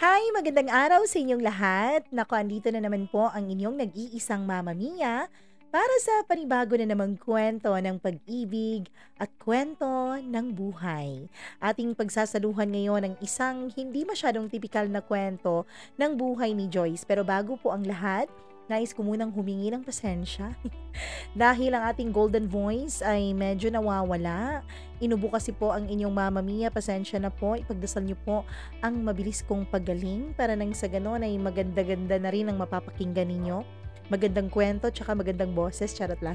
Hi, magandang araw sa inyong lahat. Naku, andito na naman po ang inyong nag-iisang Mama Mia para sa panibago na namang kwento ng pag-ibig at kwento ng buhay. Ating pagsasaluhan ngayon ng isang hindi masyadong tipikal na kwento ng buhay ni Joyce. Pero bago po ang lahat, nais ko munang humingi ng pasensya dahil ang ating golden voice ay medyo nawawala. Inubo kasi po ang inyong Mama Mia, pasensya na po, ipagdasal niyo po ang mabilis kong pagaling para nang sa ganon ay maganda-ganda na rin ang mapapakinggan ninyo. Magandang kwento, tsaka magandang boses, charot lang.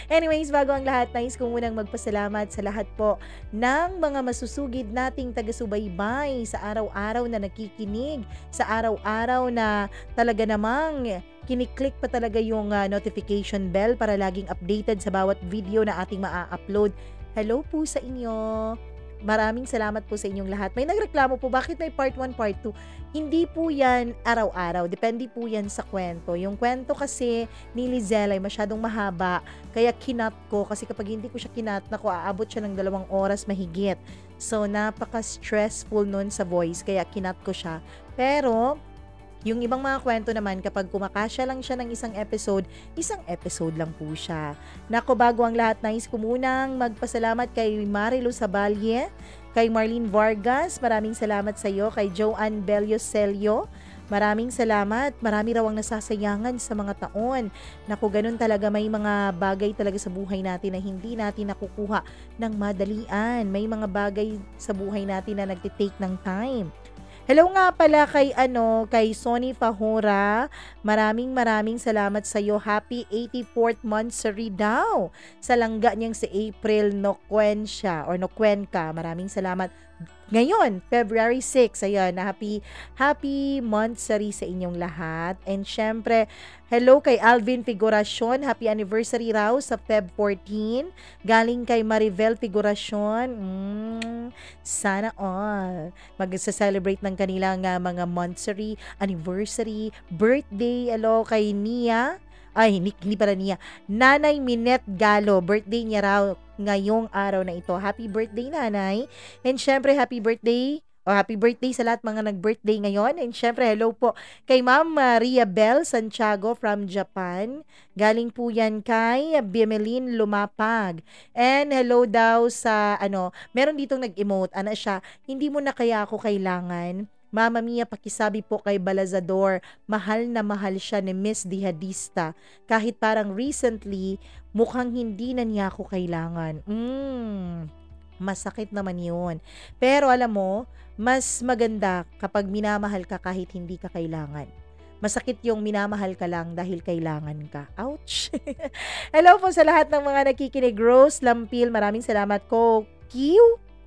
Anyways, bago ang lahat, nais ko munang magpasalamat sa lahat po ng mga masusugid nating taga-subaybay sa araw-araw na nakikinig, sa araw-araw na talaga namang kiniklik pa talaga yung notification bell para laging updated sa bawat video na ating maa-upload. Hello po sa inyo. Maraming salamat po sa inyong lahat. May nagreklamo po, bakit may part 1, part 2? Hindi po yan araw-araw. Depende po yan sa kwento. Yung kwento kasi ni Lizelle ay masyadong mahaba. Kaya kinat ko. Kasi kapag hindi ko siya kinat, naku, aabot siya ng 2 oras mahigit. So, napaka-stressful nun sa voice. Kaya kinat ko siya. Pero yung ibang mga kwento naman, kapag kumakasya lang siya ng isang episode lang po siya. Nako, bago ang lahat, nais ko munang magpasalamat kay Marilu Sabalye, kay Marlene Vargas, maraming salamat sa iyo, kay Joanne Belloselio, maraming salamat. Marami raw ang nasasayangan sa mga taon. Naku, ganun talaga, may mga bagay talaga sa buhay natin na hindi natin nakukuha ng madalian. May mga bagay sa buhay natin na nagtitake ng time. Hello nga pala kay Sonny Fahora. Maraming salamat sa iyo. Happy 84th monthsary daw. Sa langga niyang si April Noquencia or Noquenca. Maraming salamat. Ngayon, February 6, ayan, happy monthsary sa inyong lahat. And syempre, hello kay Alvin Figuracion, happy anniversary raw sa Feb 14. Galing kay Maribel Figuracion, sana all. Mag-celebrate ng kanilang mga monthsary, anniversary, birthday. Hello kay Nia. Ay, hindi pala niya. Nanay Minette Galo, birthday niya raw ngayong araw na ito. Happy birthday, Nanay. And syempre, happy birthday sa lahat mga nag-birthday ngayon. And syempre, hello po kay Ma'am Maria Bell Santiago from Japan. Galing po yan kay Biemelin Lumapag. And hello daw sa, meron ditong nag-emote. Ano siya, hindi mo na kaya ako kailangan. Mama Mia, pakisabi po kay Balazador, mahal na mahal siya ni Miss Dihadista. Kahit parang recently, mukhang hindi na niya ako kailangan. Masakit naman yun. Pero alam mo, mas maganda kapag minamahal ka kahit hindi ka kailangan. Masakit yung minamahal ka lang dahil kailangan ka. Ouch! Hello po sa lahat ng mga nakikinig. Rose Lampil, maraming salamat ko. Q?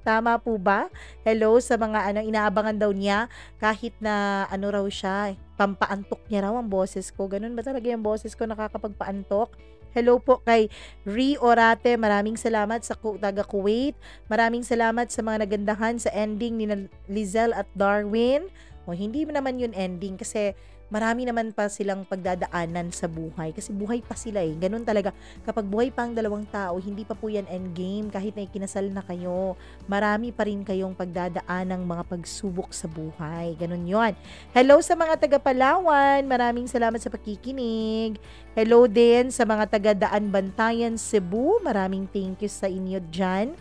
Tama po ba? Hello sa mga inaabangan daw niya kahit na raw siya, pampaantok niya raw ang boses ko. Ganun ba talaga yung boses ko, nakakapagpaantok? Hello po kay Ri Orate, maraming salamat sa taga Kuwait. Maraming salamat sa mga nagandahan sa ending ni Lizelle at Darwin. O hindi naman yun ending kasi marami naman pa silang pagdadaanan sa buhay. Kasi buhay pa sila eh. Ganun talaga. Kapag buhay pa ang dalawang tao, hindi pa po yan endgame. Kahit na ikinasal na kayo, marami pa rin kayong pagdadaan ng mga pagsubok sa buhay. Ganun yon. Hello sa mga taga Palawan. Maraming salamat sa pakikinig. Hello din sa mga taga Daan Bantayan, Cebu. Maraming thank you sa inyo dyan.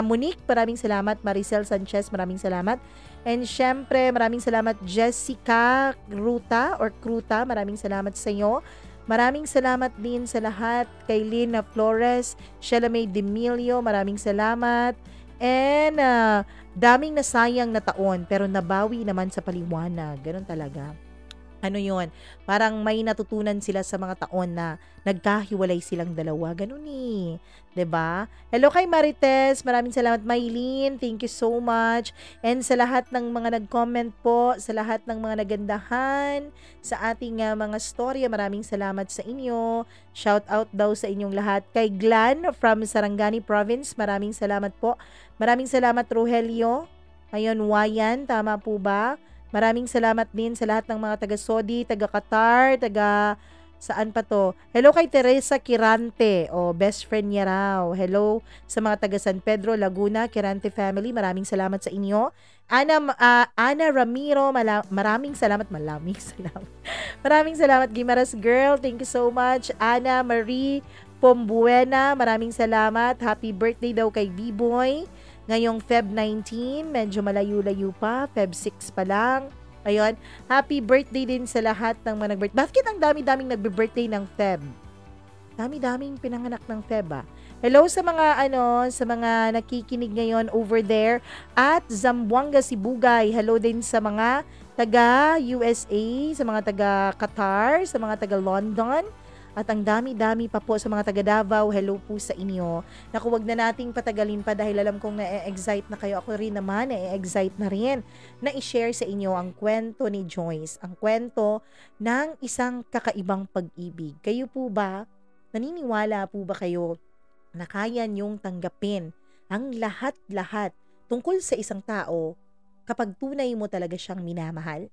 Monique, maraming salamat. Maricel Sanchez, maraming salamat. And syempre, maraming salamat Jessica Kruta, maraming salamat sa iyo. Maraming salamat din sa lahat kay Lina Flores, Sheila May Demilio, maraming salamat. And daming nasayang na taon pero nabawi naman sa paliwanag. Ganun talaga. Yun, parang may natutunan sila sa mga taon na nagkahiwalay silang dalawa. Ganun eh. 'Di ba? Hello kay Marites. Maraming salamat, Maylene. Thank you so much. And sa lahat ng mga nag-comment po, sa lahat ng mga nagandahan sa ating mga storya, maraming salamat sa inyo. Shout out daw sa inyong lahat. Kay Glenn from Sarangani Province, maraming salamat po. Maraming salamat, Rogelio. Ayun, Wayan, tama po ba? Maraming salamat din sa lahat ng mga taga-Saudi, taga-Qatar, Saan pa to? Hello kay Teresa Kirante. O, best friend niya raw. Hello sa mga taga San Pedro, Laguna, Kirante family. Maraming salamat sa inyo. Ana Ramiro, maraming salamat. Maraming salamat. Maraming salamat, Gimaras Girl. Thank you so much. Ana Marie Pombuena, maraming salamat. Happy birthday daw kay B-Boy. Ngayong Feb 19, medyo malayo-layo pa. Feb 6 pa lang. Ayun, happy birthday din sa lahat ng mga nag-birthday. Bakit ang dami-daming nagbe-birthday ng Feb? Dami-daming pinanganak ng Feb ah. Hello sa mga sa mga nakikinig ngayon over there at Zamboanga Sibugay. Hello din sa mga taga USA, sa mga taga Qatar, sa mga taga London. At ang dami-dami pa po sa mga taga Davao. Hello po sa inyo. Naku, wag na nating patagalin pa dahil alam kong na-excite na kayo. Ako rin naman, na-excite na rin na i-share sa inyo ang kwento ni Joyce. Ang kwento ng isang kakaibang pag-ibig. Kayo po ba? Naniniwala po ba kayo na kaya niyong tanggapin ang lahat-lahat tungkol sa isang tao kapag tunay mo talaga siyang minamahal?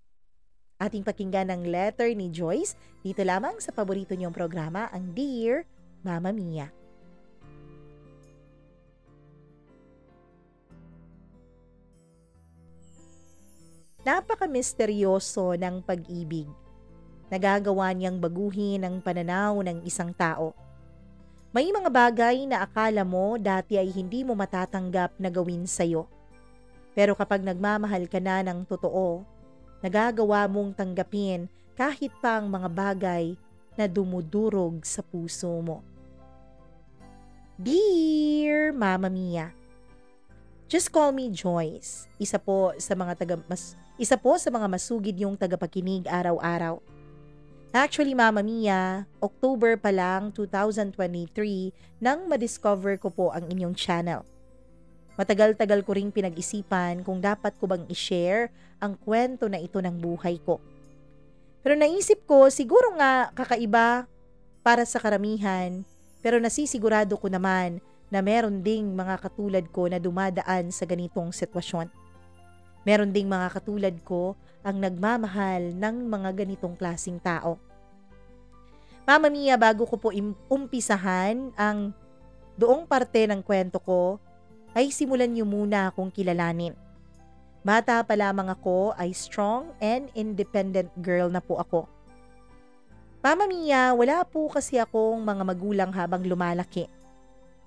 Ating pakinggan ang letter ni Joyce dito lamang sa paborito niyong programa, ang Dear Mama Mia. Napaka-misteryoso ng pag-ibig. Nagagawa niyang baguhin ang pananaw ng isang tao. May mga bagay na akala mo dati ay hindi mo matatanggap na gawin sa'yo. Pero kapag nagmamahal ka na ng totoo, nagagawa mong tanggapin kahit pa ang mga bagay na dumudurog sa puso mo. Dear Mama Mia, just call me Joyce. Isa po sa mga masugid yung tagapakinig araw-araw. Actually, Mama Mia, October pa lang 2023 nang madiscover ko po ang inyong channel. Matagal-tagal ko ring pinag-isipan kung dapat ko bang i-share ang kwento na ito ng buhay ko. Pero naisip ko, siguro nga kakaiba para sa karamihan, pero nasisigurado ko naman na meron ding mga katulad ko na dumadaan sa ganitong sitwasyon. Meron ding mga katulad ko ang nagmamahal ng mga ganitong klasing tao. Mama Mia, bago ko po umpisahan ang doong parte ng kwento ko, ay simulan niyo muna akong kilalanin. Bata pa lamang ako ay strong and independent girl na po ako. Mama Mia, wala po kasi akong mga magulang habang lumalaki.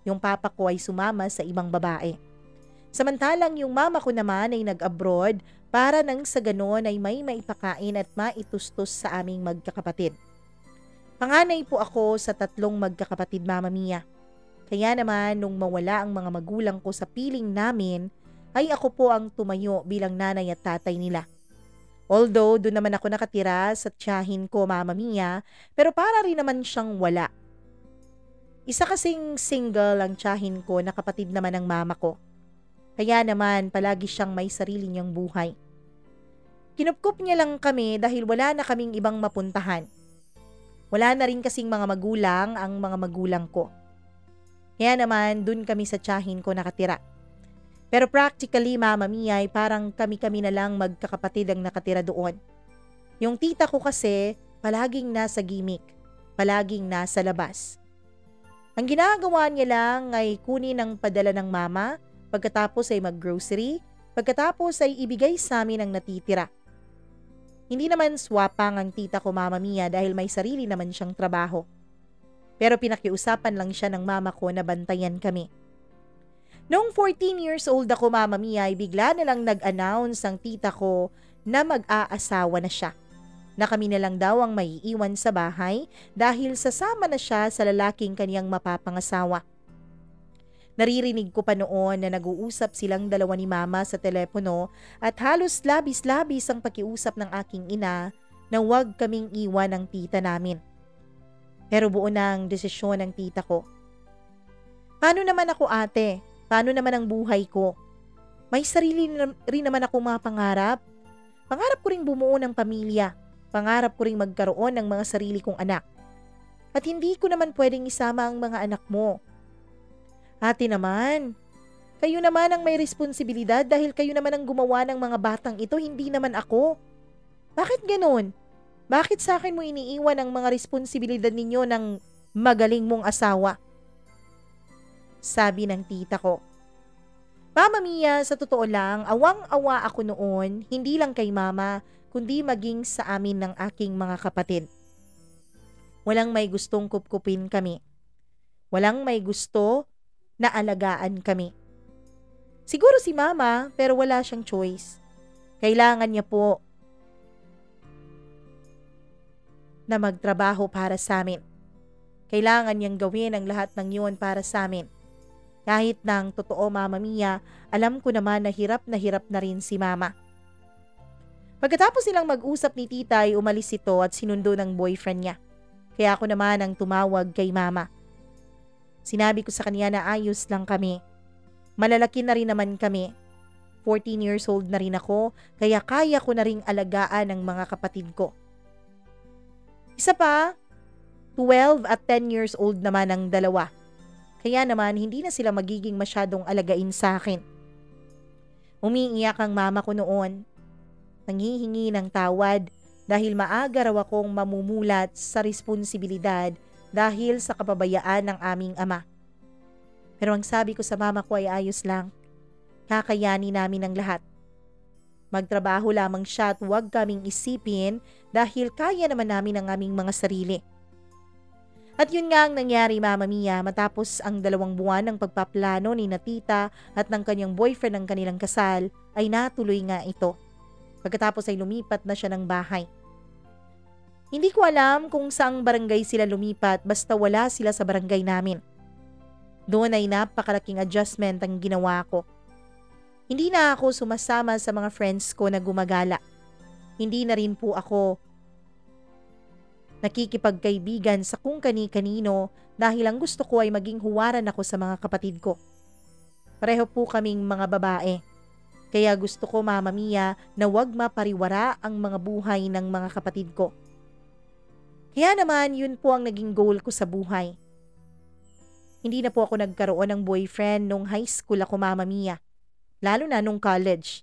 Yung papa ko ay sumama sa ibang babae. Samantalang yung mama ko naman ay nag-abroad para nang sa ganon ay may maipakain at maitustos sa aming magkakapatid. Panganay po ako sa 3 magkakapatid, Mama Mia. Kaya naman nung mawala ang mga magulang ko sa piling namin, ay ako po ang tumayo bilang nanay at tatay nila. Although doon naman ako nakatira sa tiyahin ko, Mama Mia, pero para rin naman siyang wala. Isa kasing single ang tiyahin ko na kapatid naman ng mama ko. Kaya naman palagi siyang may sarili niyang buhay. Kinupkup niya lang kami dahil wala na kaming ibang mapuntahan. Wala na rin kasing mga magulang ang mga magulang ko. Kaya naman, dun kami sa tiyahin ko nakatira. Pero practically, Mama Mia, ay parang kami-kami na lang magkakapatid ang nakatira doon. Yung tita ko kasi, palaging nasa gimmick, palaging nasa labas. Ang ginagawa niya lang ay kunin ang padala ng mama, pagkatapos ay mag-grocery, pagkatapos ay ibigay sa amin ang natitira. Hindi naman swapang ang tita ko, Mama Mia, dahil may sarili naman siyang trabaho. Pero pinakiusapan lang siya ng mama ko na bantayan kami. Noong 14 years old ako, Mama Mia, ay bigla na lang nag-announce ang tita ko na mag-aasawa na siya. Na kami na lang daw ang maiiwan sa bahay dahil sasama na siya sa lalaking kaniyang mapapangasawa. Naririnig ko pa noon na nag-uusap silang dalawa ni Mama sa telepono at halos labis-labis ang pakiusap ng aking ina na huwag kaming iwan ng tita namin. Pero buo na ang desisyon ng tita ko. Paano naman ako, ate? Paano naman ang buhay ko? May sarili rin naman akong mga pangarap. Pangarap ko ring bumuo ng pamilya. Pangarap ko ring magkaroon ng mga sarili kong anak. At hindi ko naman pwedeng isama ang mga anak mo. Ate naman, kayo naman ang may responsibilidad dahil kayo naman ang gumawa ng mga batang ito, hindi naman ako. Bakit ganun? Bakit sa akin mo iniiwan ang mga responsibilidad ninyo ng magaling mong asawa? Sabi ng tita ko. Mama Mia, sa totoo lang, awang-awa ako noon, hindi lang kay mama, kundi maging sa amin ng aking mga kapatid. Walang may gustong kupkupin kami. Walang may gusto na alagaan kami. Siguro si mama, pero wala siyang choice. Kailangan niya po na magtrabaho para sa amin. Kailangan niyang gawin ang lahat ng yun para sa amin. Kahit nang totoo, Mama Mia, alam ko naman na hirap na rin si mama. Pagkatapos nilang mag-usap ni tita ay umalis ito at sinundo ng boyfriend niya. Kaya ako naman ang tumawag kay mama. Sinabi ko sa kanya na ayos lang kami. Malalaki na rin naman kami. 14 years old na rin ako, kaya kaya ko na ring alagaan ang mga kapatid ko. Isa pa, 12 at 10 years old naman ang dalawa. Kaya naman hindi na sila magiging masyadong alagain sa akin. Umiiyak ang mama ko noon. Nanghihingi ng tawad dahil maaga raw akong mamumulat sa responsibilidad dahil sa kapabayaan ng aming ama. Pero ang sabi ko sa mama ko ay ayos lang. Kakayanin namin ang lahat. Magtrabaho lamang siya at huwag kaming isipin dahil kaya naman namin ang aming mga sarili. At yun nga ang nangyari, Mama Mia, matapos ang 2 buwan ng pagpaplano ni na tita at ng kanyang boyfriend ng kanilang kasal, ay natuloy nga ito. Pagkatapos ay lumipat na siya ng bahay. Hindi ko alam kung saang barangay sila lumipat basta wala sila sa barangay namin. Doon ay napakalaking adjustment ang ginawa ko. Hindi na ako sumasama sa mga friends ko na gumagala. Hindi na rin po ako nakikipagkaibigan sa kung kani-kanino dahil ang gusto ko ay maging huwaran ako sa mga kapatid ko. Pareho po kaming mga babae. Kaya gusto ko, Mama Mia, na wag mapariwara ang mga buhay ng mga kapatid ko. Kaya naman, yun po ang naging goal ko sa buhay. Hindi na po ako nagkaroon ng boyfriend nung high school ako, Mama Mia. Lalo na nung college.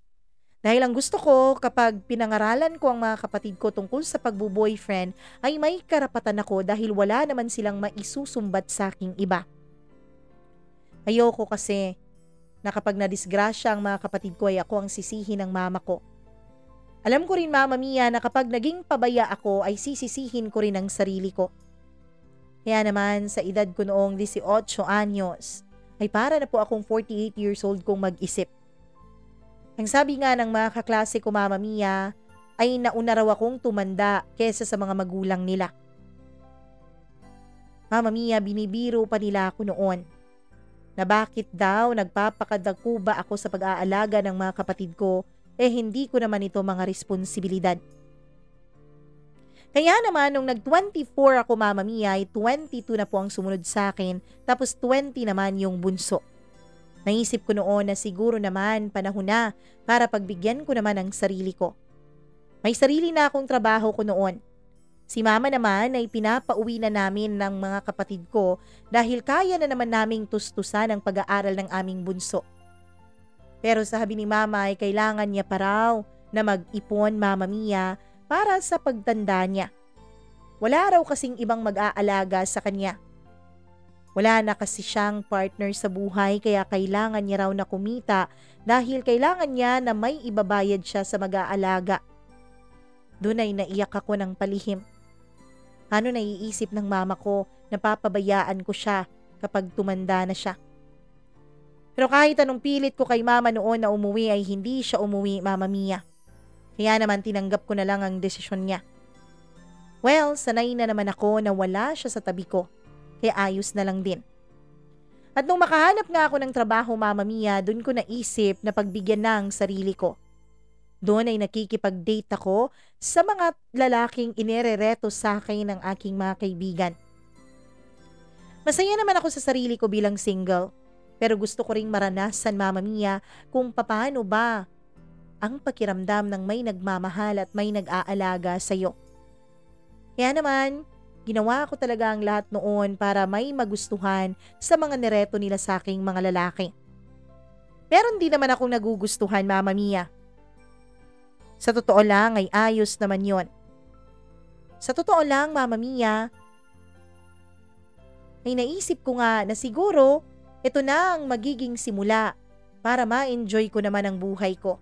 Dahil ang gusto ko kapag pinangaralan ko ang mga kapatid ko tungkol sa pagbo-boyfriend ay may karapatan ako dahil wala naman silang maisusumbat sa aking iba. Ayoko kasi na kapag nadisgrasya ang mga kapatid ko ay ako ang sisihin ng mama ko. Alam ko rin, Mama Mia, na kapag naging pabaya ako ay sisisihin ko rin ang sarili ko. Kaya naman sa edad ko noong 18 anyos ay para na po akong 48 years old kong mag-isip. Ang sabi nga ng mga kaklase ko, Mama Mia, ay nauna raw akong tumanda kesa sa mga magulang nila. Mama Mia, binibiro pa nila ako noon. Na bakit daw nagpapakadako ba ako sa pag-aalaga ng mga kapatid ko, hindi ko naman ito mga responsibilidad. Kaya naman nung nag-24 ako, Mama Mia, ay 22 na po ang sumunod sa akin, tapos 20 naman yung bunso. Naisip ko noon na siguro naman panahon na para pagbigyan ko naman ang sarili ko. May sarili na akong trabaho ko noon. Si mama naman ay pinapauwi na namin ng mga kapatid ko dahil kaya na naman naming tustusan ang pag-aaral ng aming bunso. Pero sabi ni mama ay kailangan niya pa raw na mag-ipon, Mama Mia, para sa pagtanda niya. Wala raw kasing ibang mag-aalaga sa kanya. Wala na kasi siyang partner sa buhay kaya kailangan niya raw na kumita dahil kailangan niya na may ibabayad siya sa mag-aalaga. Doon ay naiyak ako ng palihim. Ano naiisip ng mama ko na papabayaan ko siya kapag tumanda na siya? Pero kahit anong pilit ko kay mama noon na umuwi ay hindi siya umuwi, Mama Mia. Kaya naman tinanggap ko na lang ang desisyon niya. Well, sanay na naman ako na wala siya sa tabi ko. Kaya ayos na lang din. At nung makahanap nga ako ng trabaho, Mama Mia, doon ko naisip na pagbigyan na ang sarili ko. Doon ay nakikipag-date ako sa mga lalaking inirereto sa akin ng aking mga kaibigan. Masaya naman ako sa sarili ko bilang single, pero gusto ko ring maranasan, Mama Mia, kung paano ba ang pakiramdam ng may nagmamahal at may nag-aalaga sa'yo. Kaya naman, ginawa ko talaga ang lahat noon para may magustuhan sa mga nireto nila sa aking mga lalaki. Meron din naman akong nagugustuhan, Mama Mia. Sa totoo lang ay ayos naman yon. Sa totoo lang, Mama Mia, ay naisip ko nga na siguro ito na ang magiging simula para ma-enjoy ko naman ang buhay ko.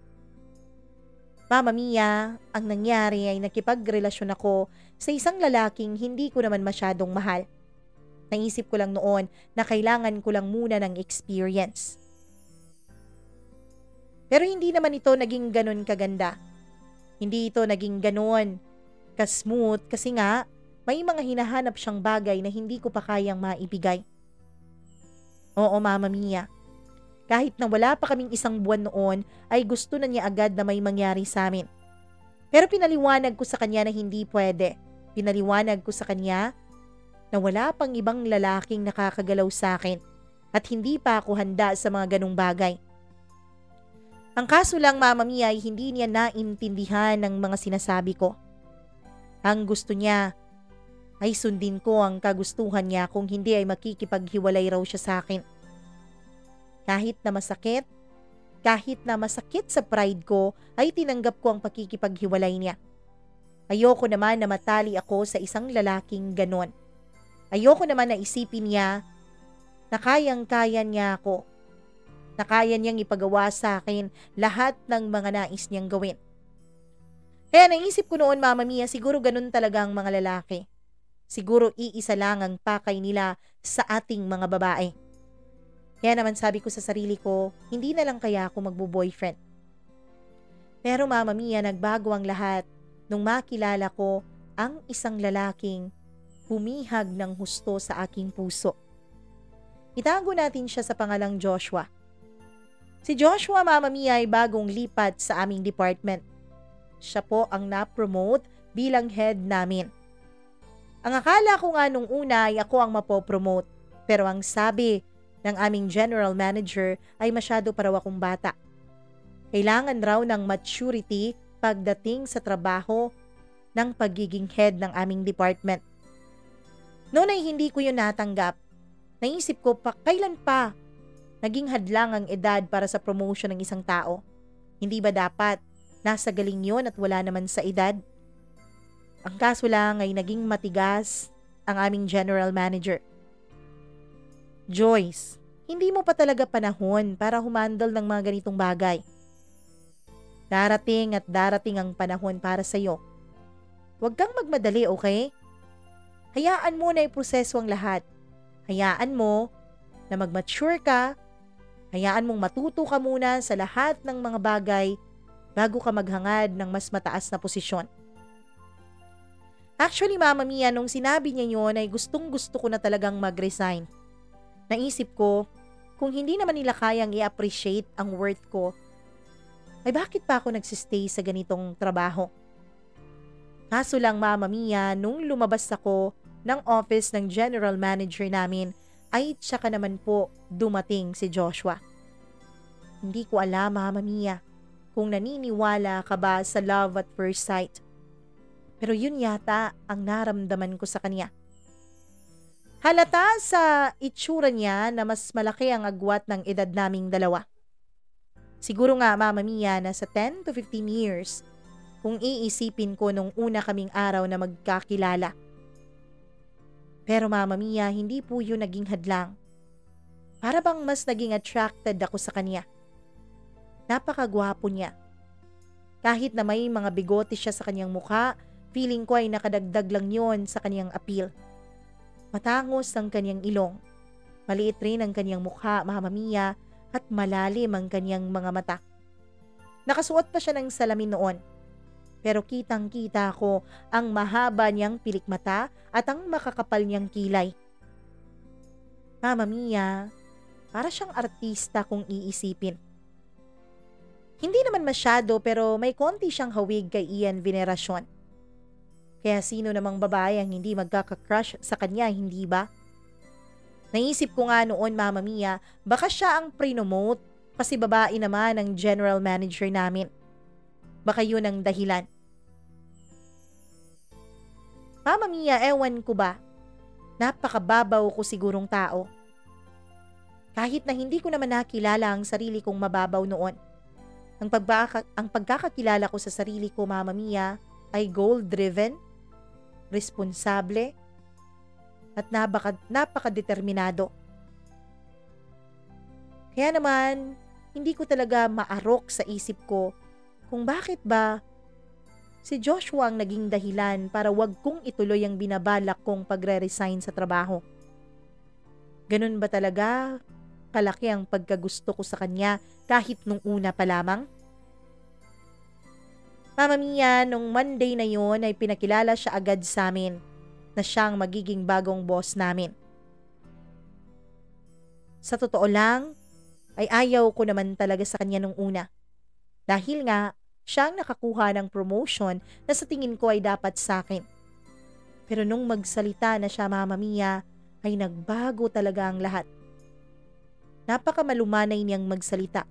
Mama Mia, ang nangyari ay nakipagrelasyon ako sa isang lalaking hindi ko naman masyadong mahal. Naisip ko lang noon na kailangan ko lang muna ng experience. Pero hindi naman ito naging ganon kaganda. Hindi ito naging ganon ka-smooth kasi nga may mga hinahanap siyang bagay na hindi ko pa kayang maibigay. Oo, Mama Mia. Kahit na wala pa kaming isang buwan noon, ay gusto na niya agad na may mangyari sa amin. Pero pinaliwanag ko sa kanya na hindi pwede. Pinaliwanag ko sa kanya na wala pang ibang lalaking nakakagalaw sa akin at hindi pa ako handa sa mga ganong bagay. Ang kaso lang, Mama Mia, ay hindi niya naintindihan ng mga sinasabi ko. Ang gusto niya ay sundin ko ang kagustuhan niya, kung hindi ay makikipaghiwalay raw siya sa akin. Kahit na masakit sa pride ko, ay tinanggap ko ang pakikipaghiwalay niya. Ayoko naman na matali ako sa isang lalaking ganon. Ayoko naman na isipin niya na kayang-kaya niya ako, na kaya niyang ipagawa sa akin lahat ng mga nais niyang gawin. Kaya naisip ko noon, Mama Mia, siguro ganun talaga ang mga lalaki. Siguro iisa lang ang pakay nila sa ating mga babae. Kaya naman sabi ko sa sarili ko, hindi na lang kaya ako magbo-boyfriend. Pero Mama Mia, nagbago ang lahat nung makilala ko ang isang lalaking humihag ng husto sa aking puso. Itago natin siya sa pangalang Joshua. Si Joshua, Mama Mia, ay bagong lipat sa aming department. Siya po ang na-promote bilang head namin. Ang akala ko nga nung una ay ako ang mapopromote, pero ang sabi ng aming general manager ay masyado pa raw akong bata. Kailangan raw ng maturity pagdating sa trabaho ng pagiging head ng aming department. Noon ay hindi ko yun natanggap. Naisip ko pa, kailan pa naging hadlang ang edad para sa promotion ng isang tao? Hindi ba dapat nasa galing yun at wala naman sa edad? Ang kaso lang ay naging matigas ang aming general manager. Joyce, hindi mo pa talaga panahon para humandle ng mga ganitong bagay. Darating at darating ang panahon para sa'yo. Huwag kang magmadali, okay? Hayaan mo na iproseso ang lahat. Hayaan mo na mag-mature ka. Hayaan mong matuto ka muna sa lahat ng mga bagay bago ka maghangad ng mas mataas na posisyon. Actually, Mama Mia, nung sinabi niya yun ay gustong-gusto ko na talagang mag-resign. Naisip ko, kung hindi naman nila kayang i-appreciate ang worth ko, ay bakit pa ako nagsistay sa ganitong trabaho? Kaso lang, Mama Mia, nung lumabas ako ng office ng general manager namin, ay tsaka naman po dumating si Joshua. Hindi ko alam, Mama Mia, kung naniniwala ka ba sa love at first sight. Pero yun yata ang naramdaman ko sa kanya. Halata sa itsura niya na mas malaki ang agwat ng edad naming dalawa. Siguro nga, Mama Mia, na sa 10 to 15 years kung iisipin ko nung una kaming araw na magkakilala. Pero Mama Mia, hindi po yun naging hadlang. Para bang mas naging attracted ako sa kanya. Napakagwapo niya. Kahit na may mga bigote siya sa kanyang mukha, feeling ko ay nakadagdag lang yon sa kanyang appeal. Matangos ang kanyang ilong. Maliit rin ang kanyang mukha, Mama Mia, at malalim ang kanyang mga mata. Nakasuot pa siya ng salamin noon. Pero kitang-kita ko ang mahaba niyang pilikmata at ang makakapal niyang kilay. Mama Mia, para siyang artista kung iisipin. Hindi naman masyado pero may konti siyang hawig kay Ian Veneracion. Kaya sino namang babae ang hindi magkaka-crush sa kanya, hindi ba? Naisip ko nga noon, Mama Mia, baka siya ang pre-nomote kasi babae naman ang general manager namin. Baka yun ang dahilan. Mama Mia, ewan ko ba? Napakababaw ko sigurong tao. Kahit na hindi ko naman nakilala ang sarili kong mababaw noon. Ang pagkakakilala ko sa sarili ko, Mama Mia, ay goal-driven. responsable, at napakadeterminado. Kaya naman, hindi ko talaga maarok sa isip ko kung bakit ba si Joshua ang naging dahilan para wag kong ituloy ang binabalak kong pagre-resign sa trabaho. Ganun ba talaga kalaki ang pagkagusto ko sa kanya kahit nung una pa lamang? Mama Mia, nung Monday na yon ay pinakilala siya agad sa amin na siyang magiging bagong boss namin. Sa totoo lang, ay ayaw ko naman talaga sa kanya nung una. Dahil nga, siyang nakakuha ng promotion na sa tingin ko ay dapat sa akin. Pero nung magsalita na siya, Mama Mia, ay nagbago talaga ang lahat. Napakamalumanay niyang magsalita.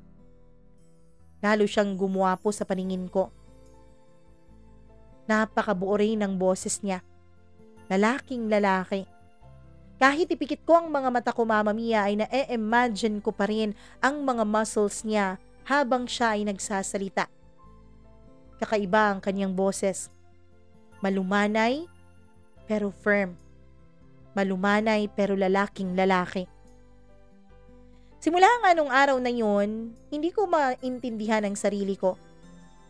Lalo siyang gumuwapo sa paningin ko. Napakabuo rin ng boses niya. Lalaking lalaki. Kahit ipikit ko ang mga mata ko, Mama Mia, ay na-imagine ko pa rin ang mga muscles niya habang siya ay nagsasalita. Kakaiba ang kanyang boses. Malumanay pero firm. Malumanay pero lalaking lalaki. Simula nga nung araw na yun, hindi ko maintindihan ang sarili ko.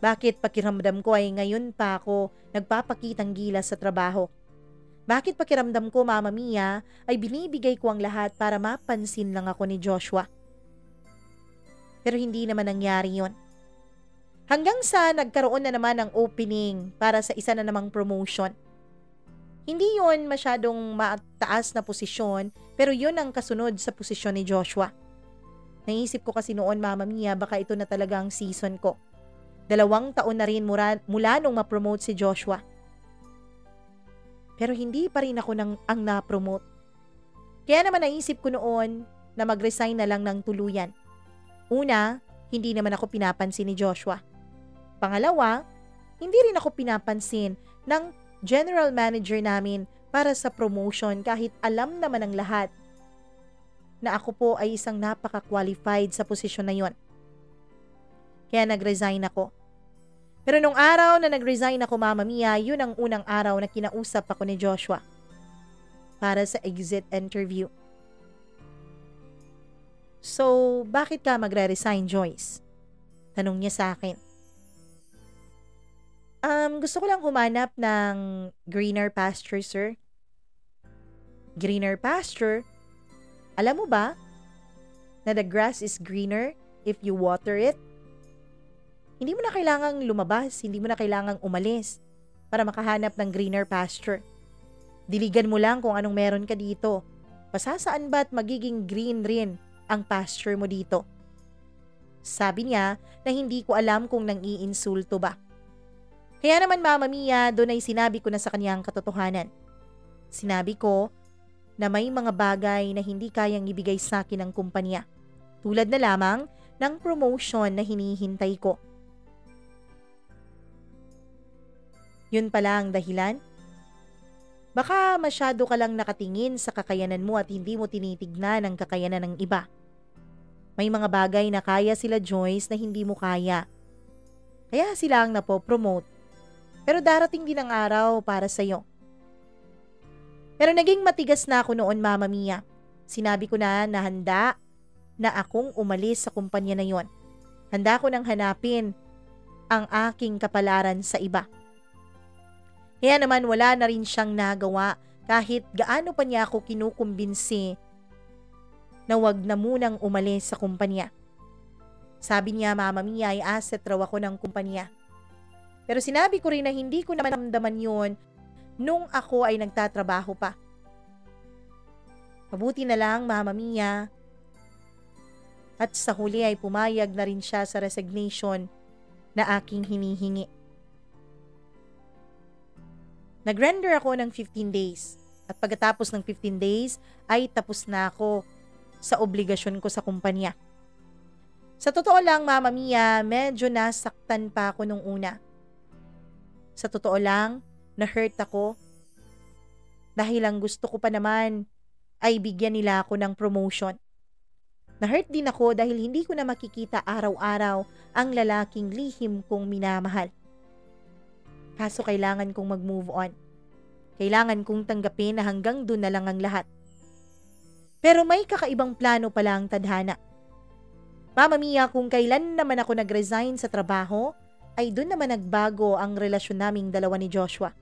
Bakit pakiramdam ko ay ngayon pa ako nagpapakitang gilas sa trabaho? Bakit pakiramdam ko, Mama Mia, ay binibigay ko ang lahat para mapansin lang ako ni Joshua? Pero hindi naman nangyari yon. Hanggang sa nagkaroon na naman ng opening para sa isa na namang promotion. Hindi yon masyadong mataas na posisyon, pero yon ang kasunod sa posisyon ni Joshua. Naisip ko kasi noon, Mama Mia, baka ito na talaga ang season ko. 2 taon na rin mula nung ma-promote si Joshua. Pero hindi pa rin ako ang na-promote. Kaya naman naisip ko noon na mag-resign na lang ng tuluyan. Una, hindi naman ako pinapansin ni Joshua. Pangalawa, hindi rin ako pinapansin ng general manager namin para sa promotion kahit alam naman ng lahat na ako po ay isang napaka-qualified sa posisyon na yon. Kaya nag-resign ako. Pero nung araw na nag-resign ako, Mama Mia, yun ang unang araw na kinausap ako ni Joshua para sa exit interview. So, bakit ka magre-resign, Joyce? Tanong niya sa akin. Gusto ko lang humanap ng greener pasture, sir. Greener pasture? Alam mo ba na the grass is greener if you water it? Hindi mo na kailangang lumabas, hindi mo na kailangang umalis para makahanap ng greener pasture. Diligan mo lang kung anong meron ka dito. Pasasaan ba at magiging green rin ang pasture mo dito? Sabi niya na hindi ko alam kung nang-iinsulto ba. Kaya naman, Mama Mia, doon ay sinabi ko na sa kanya ang katotohanan. Sinabi ko na may mga bagay na hindi kayang ibigay sa akin ng kumpanya. Tulad na lamang ng promotion na hinihintay ko. Yun pala ang dahilan? Baka masyado ka lang nakatingin sa kakayanan mo at hindi mo tinitignan ang kakayanan ng iba. May mga bagay na kaya sila, Joyce, na hindi mo kaya. Kaya sila ang napopromote. Pero darating din ang araw para sa'yo. Pero naging matigas na ako noon, Mama Mia. Sinabi ko na handa na akong umalis sa kumpanya na yon. Handa ko nang hanapin ang aking kapalaran sa iba. Kaya naman wala na rin siyang nagawa kahit gaano pa niya ako kinukumbinsi na wag na munang umalis sa kumpanya. Sabi niya, Mama Mia, ay asset raw ako ng kumpanya. Pero sinabi ko rin na hindi ko naman ramdaman yun nung ako ay nagtatrabaho pa. Mabuti na lang, Mama Mia. At sa huli ay pumayag na rin siya sa resignation na aking hinihingi. Nag-render ako ng 15 days at pagkatapos ng 15 days ay tapos na ako sa obligasyon ko sa kumpanya. Sa totoo lang, Mama Mia, medyo nasaktan pa ako nung una. Sa totoo lang, na-hurt ako dahil ang gusto ko pa naman ay bigyan nila ako ng promotion. Na-hurt din ako dahil hindi ko na makikita araw-araw ang lalaking lihim kong minamahal. Kaso kailangan kong mag-move on. Kailangan kong tanggapin na hanggang doon na lang ang lahat. Pero may kakaibang plano pala ang tadhana. Mama Mia, kung kailan naman ako nag-resign sa trabaho, ay doon naman nagbago ang relasyon naming dalawa ni Joshua.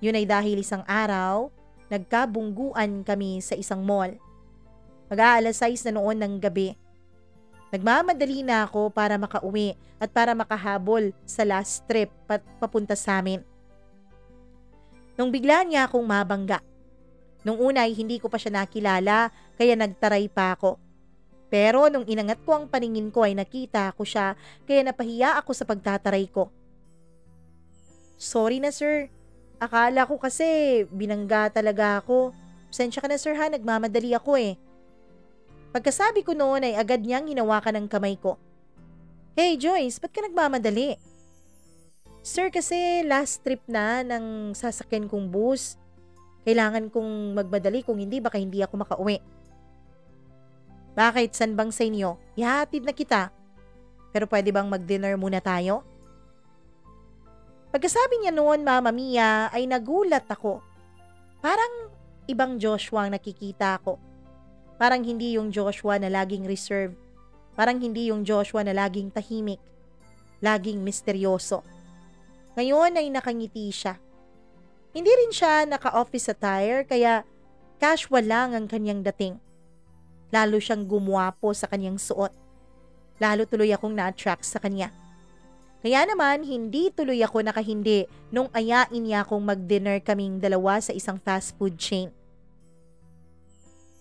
Yun ay dahil isang araw, nagkabungguan kami sa isang mall. Mag-aalas 6 na noon ng gabi. Nagmamadali na ako para makauwi at para makahabol sa last trip papunta sa amin. Nung bigla niya akong mabangga. Nung una ay hindi ko pa siya nakilala kaya nagtaray pa ako. Pero nung inangat ko ang paningin ko ay nakita ko siya kaya napahiya ako sa pagtataray ko. Sorry na sir. Akala ko kasi binangga talaga ako. Pasensya ka na sir ha, nagmamadali ako eh. Pagkasabi ko noon ay agad niyang hinawakan ng kamay ko. Hey Joyce, ba't ka nagmamadali? Sir, kasi last trip na ng sasakyan kong bus. Kailangan kong magmadali kung hindi baka hindi ako makauwi. Bakit? San bang sa inyo? Ihahatid na kita. Pero pwede bang mag-dinner muna tayo? Pagkasabi niya noon, Mama Mia, ay nagulat ako. Parang ibang Joshua ang nakikita ko. Parang hindi yung Joshua na laging reserved. Parang hindi yung Joshua na laging tahimik. Laging misteryoso. Ngayon ay nakangiti siya. Hindi rin siya naka-office attire kaya casual lang ang kanyang dating. Lalo siyang gumwapo sa kanyang suot. Lalo tuloy akong na-attract sa kanya. Kaya naman, hindi tuloy ako nakahindi nung ayain niya akong mag-dinner kaming dalawa sa isang fast food chain.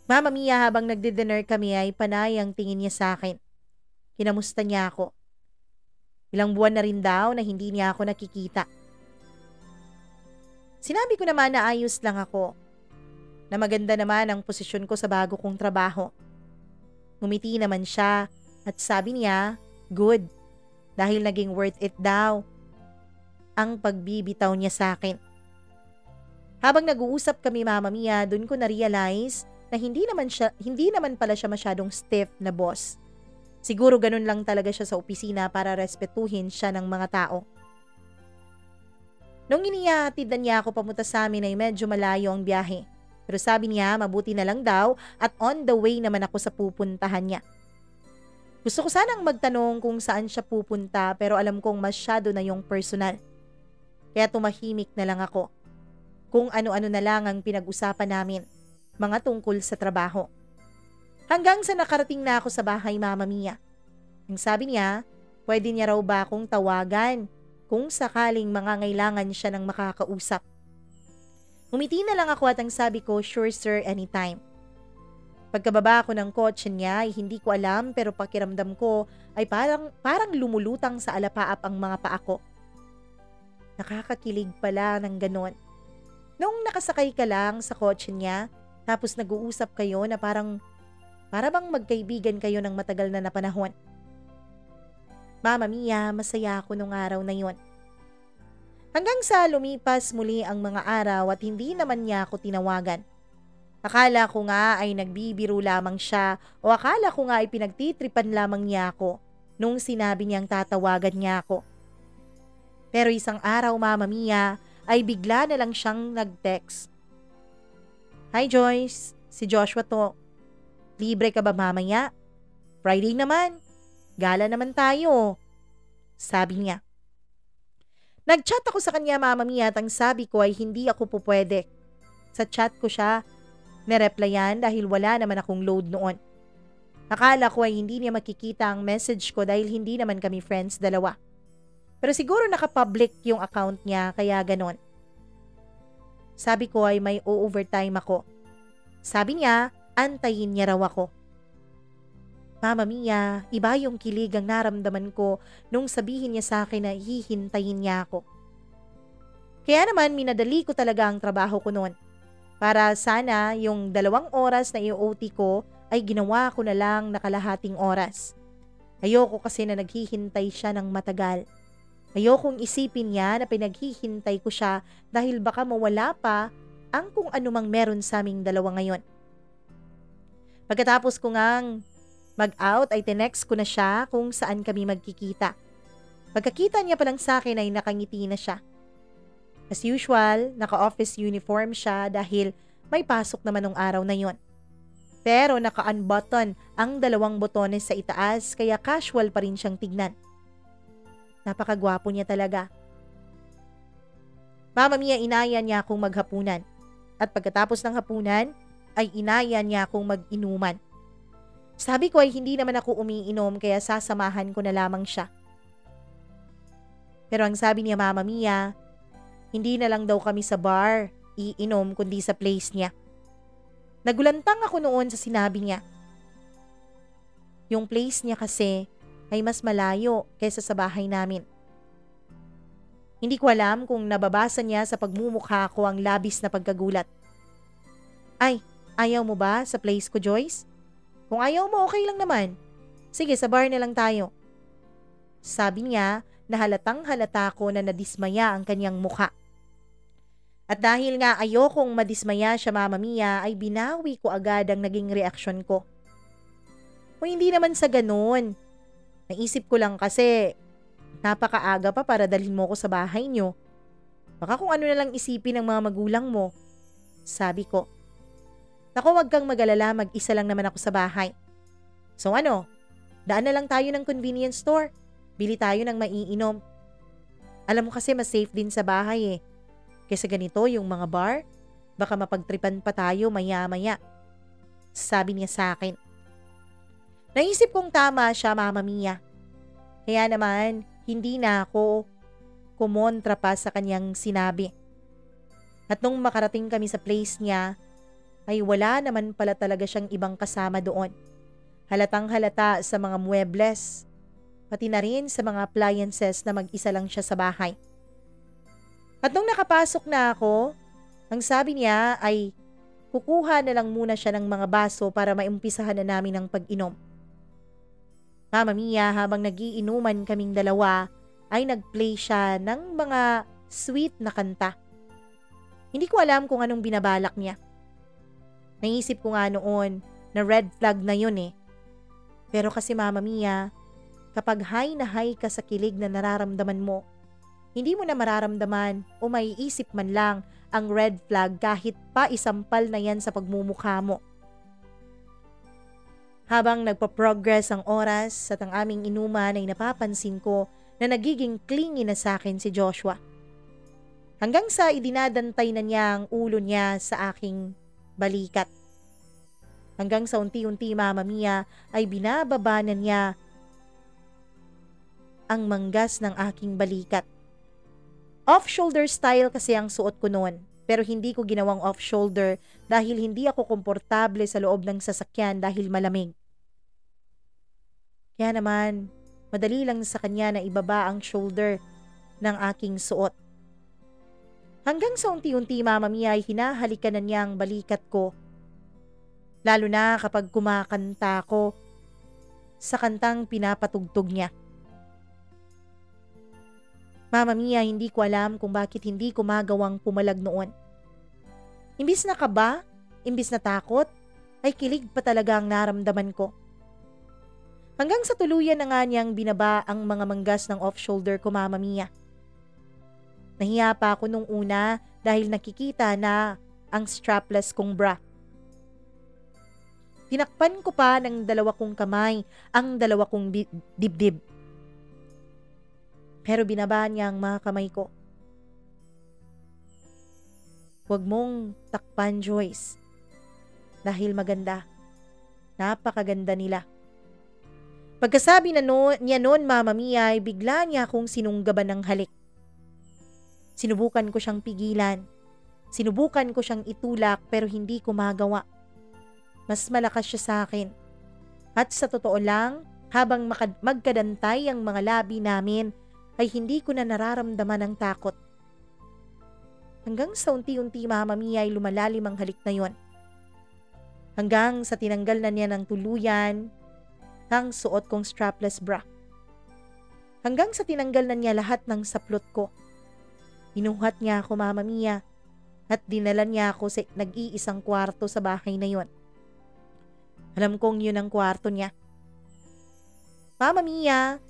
Mama Mia, habang nagdi-dinner kami ay panay ang tingin niya sa akin. Kinamusta niya ako. Ilang buwan na rin daw na hindi niya ako nakikita. Sinabi ko naman na ayos lang ako. Na maganda naman ang posisyon ko sa bago kong trabaho. Ngumiti naman siya at sabi niya, good, dahil naging worth it daw ang pagbibitaw niya sa akin. Habang nag-uusap kami, Mama Mia, dun ko na-realize na hindi naman pala siya masyadong stiff na boss. Siguro ganun lang talaga siya sa opisina para respetuhin siya ng mga tao. Nung inihatid na niya ako pamunta sa amin ay medyo malayo ang biyahe. Pero sabi niya mabuti na lang daw at on the way naman ako sa pupuntahan niya. Gusto ko sanang magtanong kung saan siya pupunta pero alam kong masyado na yung personal. Kaya tumahimik na lang ako. Kung ano-ano na lang ang pinag-usapan namin, mga tungkol sa trabaho. Hanggang sa nakarating na ako sa bahay, Mama Mia. Ang sabi niya, pwede niya raw ba akong tawagan kung sakaling mangangailangan siya ng makakausap. Umiti na lang ako at ang sabi ko, sure sir, anytime. Pagkababa ko ng kotse niya ay hindi ko alam pero pakiramdam ko ay parang lumulutang sa alapaap ang mga paa ko. Nakakakilig pala ng ganon. Nung nakasakay ka lang sa kotse niya, tapos nag-uusap kayo na para bang magkaibigan kayo ng matagal na panahon. Mama Mia, masaya ako nung araw na yon. Hanggang sa lumipas muli ang mga araw at hindi naman niya ako tinawagan. Akala ko nga ay nagbibiro lamang siya o akala ko nga ay pinagtitripan lamang niya ako nung sinabi niyang tatawagan niya ako. Pero isang araw, Mama Mia, ay bigla na lang siyang nag-text. Hi Joyce, si Joshua to. Libre ka ba mamaya? Friday naman. Gala naman tayo. Sabi niya. Nag-chat ako sa kanya, Mama Mia, at ang sabi ko ay hindi ako pupwede. Sa chat ko siya, nireplyan dahil wala naman akong load noon. Akala ko ay hindi niya makikita ang message ko dahil hindi naman kami friends dalawa. Pero siguro nakapublic yung account niya kaya ganon. Sabi ko ay may overtime ako. Sabi niya, antayin niya raw ako. Mama Mia, iba yung kilig ang naramdaman ko nung sabihin niya sa akin na hihintayin niya ako. Kaya naman minadali ko talaga ang trabaho ko noon. Para sana yung 2 oras na i-OT ko ay ginawa ko na lang na kalahating oras. Ayoko kasi na naghihintay siya ng matagal. Ayokong isipin niya na pinaghihintay ko siya dahil baka mawala pa ang kung anumang meron sa aming dalawa ngayon. Pagkatapos ko ngang mag-out ay tinext ko na siya kung saan kami magkikita. Pagkakita niya palang sa akin ay nakangiti na siya. As usual, naka-office uniform siya dahil may pasok naman nung araw na yon. Pero naka-unbutton ang 2 botones sa itaas kaya casual pa rin siyang tignan. Napakagwapo niya talaga. Mama Mia, inaya niya akong maghapunan. At pagkatapos ng hapunan, ay inaya niya akong mag-inuman. Sabi ko ay hindi naman ako umiinom kaya sasamahan ko na lamang siya. Pero ang sabi niya, Mama Mia, hindi na lang daw kami sa bar iinom kundi sa place niya. Nagulantang ako noon sa sinabi niya. Yung place niya kasi ay mas malayo kaysa sa bahay namin. Hindi ko alam kung nababasa niya sa pagmumukha ko ang labis na pagkagulat. Ay, ayaw mo ba sa place ko, Joyce? Kung ayaw mo, okay lang naman. Sige, sa bar na lang tayo. Sabi niya na halatang halata ko na nadismaya ang kanyang mukha. At dahil nga ayokong madismaya siya, Mama Mia, ay binawi ko agad ang naging reaksyon ko. O hindi naman sa ganun. Naisip ko lang kasi napakaaga pa para dalhin mo ko sa bahay niyo. Baka kung ano na lang isipin ng mga magulang mo. Sabi ko. Naku, wag kang mag-alala, mag-isa lang naman ako sa bahay. So ano, daan na lang tayo ng convenience store. Bili tayo ng maiinom. Alam mo kasi mas safe din sa bahay eh. Kesa ganito yung mga bar, baka mapagtripan pa tayo maya-maya. Sabi niya sa akin. Naisip kong tama siya, Mama Mia. Kaya naman, hindi na ako kumontra pa sa kanyang sinabi. At nung makarating kami sa place niya, ay wala naman pala talaga siyang ibang kasama doon. Halatang halata sa mga muebles, pati na rin sa mga appliances na mag-isa lang siya sa bahay. At nung nakapasok na ako, ang sabi niya ay kukuha na lang muna siya ng mga baso para maumpisahan na namin ang pag-inom. Mama Mia, habang nagiinuman kaming dalawa, ay nag-play siya ng mga sweet na kanta. Hindi ko alam kung anong binabalak niya. Naisip ko nga noon na red flag na yun eh. Pero kasi Mama Mia, kapag high na high ka sa kilig na nararamdaman mo, hindi mo na mararamdaman o maiisip man lang ang red flag kahit pa isampal na yan sa pagmumukha mo. Habang nagpa-progress ang oras at ang aming inuman ay napapansin ko na nagiging clingy na sa akin si Joshua. Hanggang sa idinadantay na niya ang ulo niya sa aking balikat. Hanggang sa unti-unti, Mama Mia, ay binababa na niya ang manggas ng aking balikat. Off-shoulder style kasi ang suot ko noon, pero hindi ko ginawang off-shoulder dahil hindi ako komportable sa loob ng sasakyan dahil malamig. Kaya naman, madali lang sa kanya na ibaba ang shoulder ng aking suot. Hanggang sa unti-unti, Mama Mia, ay hinahalikan na niya ang balikat ko. Lalo na kapag kumakanta ko sa kantang pinapatugtog niya. Mama Mia, hindi ko alam kung bakit hindi ko magawang pumalag noon. Imbis na kaba, imbis na takot, ay kilig pa talaga ang naramdaman ko. Hanggang sa tuluyan na nga niyang binaba ang mga manggas ng off-shoulder ko, Mama Mia. Nahiya pa ako nung una dahil nakikita na ang strapless kong bra. Tinakpan ko pa ng 2 kong kamay ang 2 kong dibdib. Pero binaba niya ang mga kamay ko. Huwag mong takpan, Joyce. Dahil maganda. Napakaganda nila. Pagkasabi niya noon, Mama Mia, ay bigla niya akong sinunggaban ng halik. Sinubukan ko siyang pigilan. Sinubukan ko siyang itulak pero hindi ko magawa. Mas malakas siya sa akin. At sa totoo lang, habang magkadantay ang mga labi namin, ay hindi ko na nararamdaman ang takot. Hanggang sa unti-unti, Mama Mia, ay lumalalim ang halik na yon. Hanggang sa tinanggal na niya ng tuluyan ang suot kong strapless bra. Hanggang sa tinanggal na niya lahat ng saplot ko. Binuhat niya ako, Mama Mia, at dinala niya ako sa nag-iisang kwarto sa bahay na yon. Alam kong yun ang kwarto niya. Mama Mia,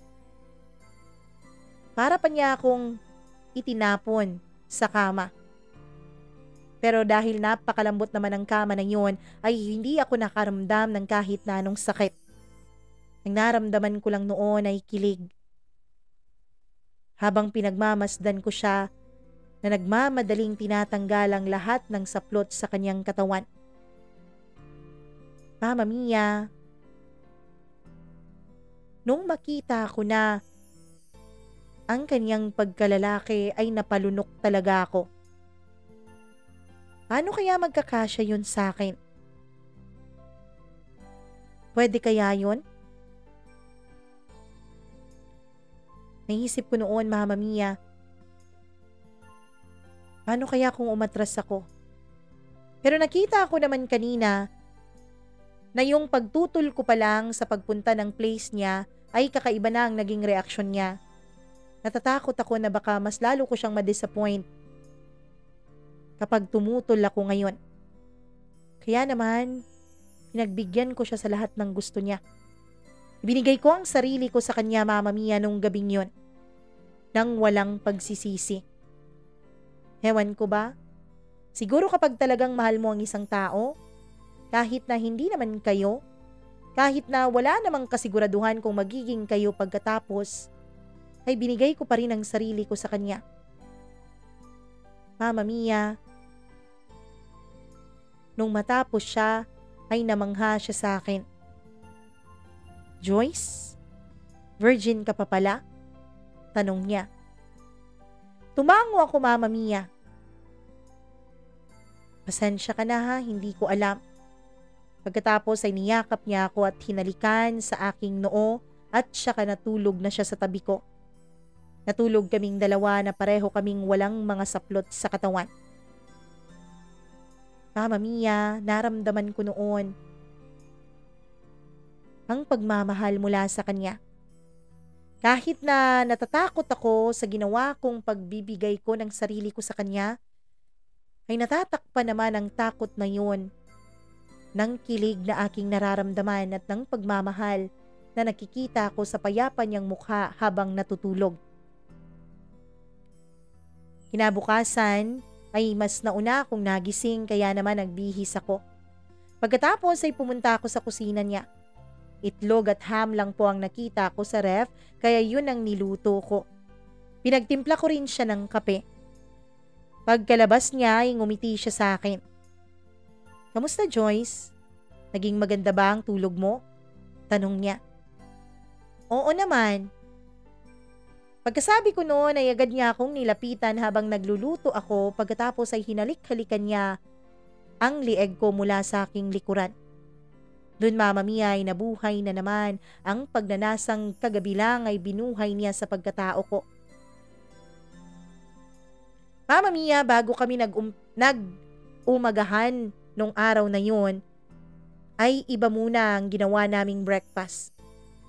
para pa niya akong itinapon sa kama. Pero dahil napakalambot naman ang kama na yun, ay hindi ako nakaramdam ng kahit na anong sakit. Ang naramdaman ko lang noon ay kilig. Habang pinagmamasdan ko siya, na nagmamadaling tinatanggal ang lahat ng saplot sa kanyang katawan. Mama Mia, nung makita ko na ang kanyang pagkalalaki ay napalunok talaga ako. Paano kaya magkakasya yun sa akin? Pwede kaya yun? Naisip ko noon, Mama Mia, paano kaya kung umatras ako? Pero nakita ko naman kanina na yung pagtutol ko pa lang sa pagpunta ng place niya ay kakaiba na ang naging reaksyon niya. Natatakot ako na baka mas lalo ko siyang ma-disappoint kapag tumutol ako ngayon. Kaya naman, pinagbigyan ko siya sa lahat ng gusto niya. Ibinigay ko ang sarili ko sa kanya, Mama Mia, nung gabing yon, nang walang pagsisisi. Ewan ko ba? Siguro kapag talagang mahal mo ang isang tao, kahit na hindi naman kayo, kahit na wala namang kasiguraduhan kung magiging kayo pagkatapos, ay binigay ko pa rin ang sarili ko sa kanya. Mama Mia, nung matapos siya, ay namangha siya sa akin. Joyce, virgin ka pa pala? Tanong niya. Tumango ako, Mama Mia. Pasensya ka na ha, hindi ko alam. Pagkatapos ay niyakap niya ako at hinalikan sa aking noo at saka natulog na siya sa tabi ko. Natulog kaming dalawa na pareho kaming walang mga saplot sa katawan. Mama Mia, naramdaman ko noon ang pagmamahal mula sa kanya. Kahit na natatakot ako sa ginawa kong pagbibigay ko ng sarili ko sa kanya, ay natatakpan naman ang takot na yun ng kilig na aking nararamdaman at ng pagmamahal na nakikita ko sa payapa niyang mukha habang natutulog. Kinabukasan ay mas nauna akong nagising kaya naman nagbihis ako. Pagkatapos ay pumunta ako sa kusina niya. Itlog at ham lang po ang nakita ko sa ref kaya yun ang niluto ko. Pinagtimpla ko rin siya ng kape. Pagkalabas niya ay ngumiti siya sa akin. Kamusta, Joyce? Naging maganda ba ang tulog mo? Tanong niya. Oo naman. Pagkasabi ko noon ay agad niya akong nilapitan habang nagluluto ako pagkatapos ay hinalik-halikan niya ang lieg ko mula sa aking likuran. Doon, Mama Mia, ay nabuhay na naman ang pagnanasang kagabi lang ay binuhay niya sa pagkatao ko. Mama Mia, bago kami nag-umagahan nung araw na yun, ay iba muna ang ginawa naming breakfast,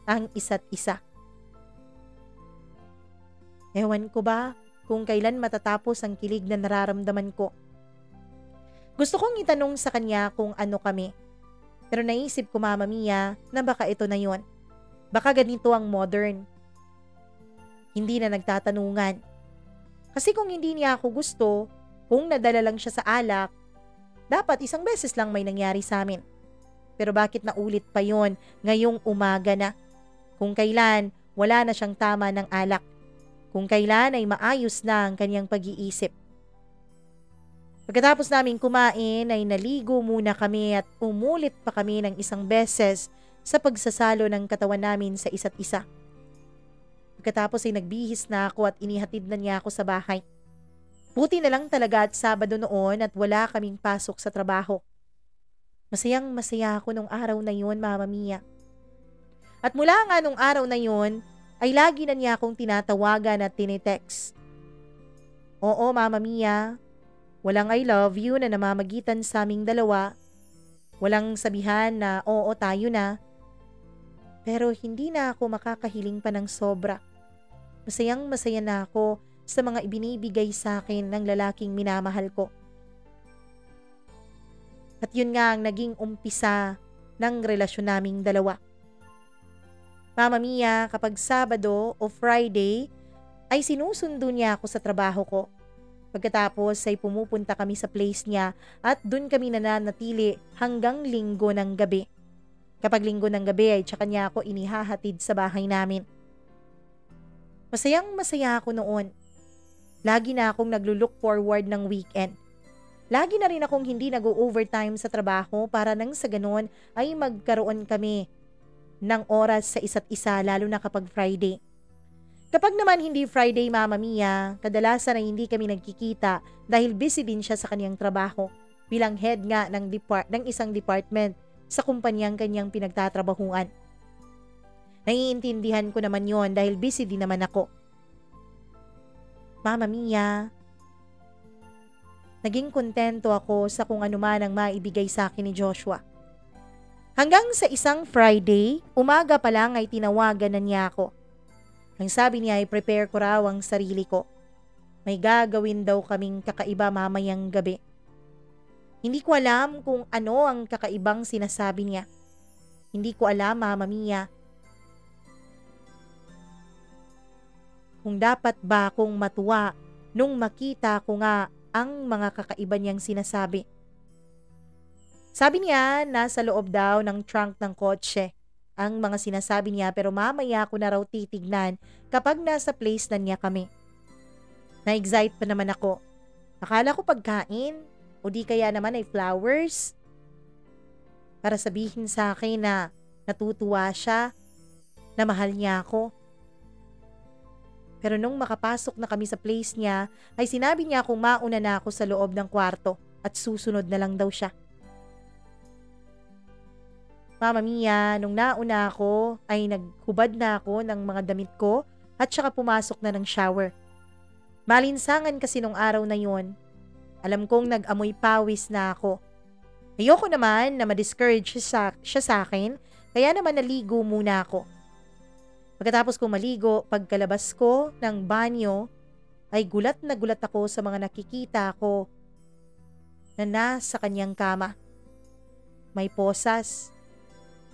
ang isa't isa. Ewan ko ba kung kailan matatapos ang kilig na nararamdaman ko. Gusto kong itanong sa kanya kung ano kami. Pero naisip ko, Mama Mia, na baka ito na yun. Baka ganito ang modern. Hindi na nagtatanungan. Kasi kung hindi niya ako gusto, kung nadala lang siya sa alak, dapat isang beses lang may nangyari sa amin. Pero bakit naulit pa yon ngayong umaga na? Kung kailan, wala na siyang tama ng alak. Kung kailan ay maayos na ang kanyang pag-iisip. Pagkatapos naming kumain ay naligo muna kami at umulit pa kami ng isang beses sa pagsasalo ng katawan namin sa isa't isa. Pagkatapos ay nagbihis na ako at inihatid na niya ako sa bahay. Buti na lang talaga at Sabado noon at wala kaming pasok sa trabaho. Masayang masaya ako nung araw na yun, Mama Mia. At mula nga nung araw na yun, ay lagi na niya akong tinatawagan at tinitext. Oo, Mama Mia, walang I love you na namamagitan sa aming dalawa. Walang sabihan na oo tayo na. Pero hindi na ako makakahiling pa ng sobra. Masayang masaya na ako sa mga ibinibigay sa akin ng lalaking minamahal ko. At yun nga ang naging umpisa ng relasyon naming dalawa. Mama Mia, kapag Sabado o Friday ay sinusundo niya ako sa trabaho ko. Pagkatapos ay pumupunta kami sa place niya at dun kami nananatili hanggang linggo ng gabi. Kapag linggo ng gabi ay tsaka niya ako inihahatid sa bahay namin. Masayang masaya ako noon. Lagi na akong naglulook forward ng weekend. Lagi na rin akong hindi nag-overtime sa trabaho para nang sa ganon ay magkaroon kami ng oras sa isa't isa lalo na kapag Friday. Kapag naman hindi Friday, Mama Mia, kadalasan ay hindi kami nagkikita dahil busy din siya sa kanyang trabaho bilang head nga ng isang department sa kumpanyang kanyang pinagtatrabahuan. Naiintindihan ko naman yon dahil busy din naman ako. Mama Mia, naging kontento ako sa kung ano man ang maibigay sa akin ni Joshua. Hanggang sa isang Friday, umaga pa lang ay tinawagan na niya ako. Ang sabi niya ay prepare ko raw ang sarili ko. May gagawin daw kaming kakaiba mamayang gabi. Hindi ko alam kung ano ang kakaibang sinasabi niya. Hindi ko alam, Mama Mia. Kung dapat ba akong matuwa nung makita ko nga ang mga kakaiba niyang sinasabi. Sabi niya, nasa loob daw ng trunk ng kotse ang mga sinasabi niya pero mamaya ko na raw titignan kapag nasa place na niya kami. Na-excite pa naman ako. Akala ko pagkain o di kaya naman ay flowers. Para sabihin sa akin na natutuwa siya, na mahal niya ako. Pero nung makapasok na kami sa place niya, ay sinabi niya kung mauna na ako sa loob ng kwarto at susunod na lang daw siya. Mama Mia, nung nauna ako ay naghubad na ako ng mga damit ko at saka pumasok na ng shower. Malinsangan kasi nung araw na yon. Alam kong nag-amoy pawis na ako. Ayoko naman na ma-discourage siya sa akin, kaya naman naligo muna ako. Pagkatapos kong maligo, pagkalabas ko ng banyo, ay gulat na gulat ako sa mga nakikita ko na nasa kanyang kama. May posas.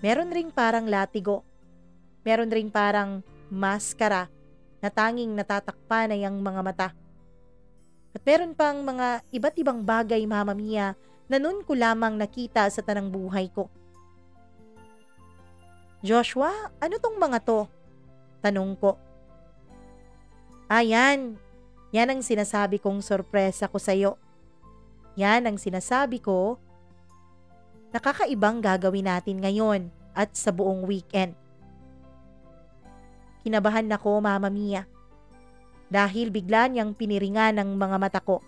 Meron ring parang latigo. Meron ring parang maskara na tanging natatakpan ay ang mga mata. At meron pang mga iba't ibang bagay, Mama Mia, na nun ko lamang nakita sa tanang buhay ko. Joshua, ano tong mga to? Tanong ko. Yan. Yan ang sinasabi kong sorpresa ko sa'yo. Yan ang sinasabi ko nakakaibang gagawin natin ngayon at sa buong weekend. Kinabahan ako, Mama Mia, dahil bigla niyang piniringan ang mga mata ko.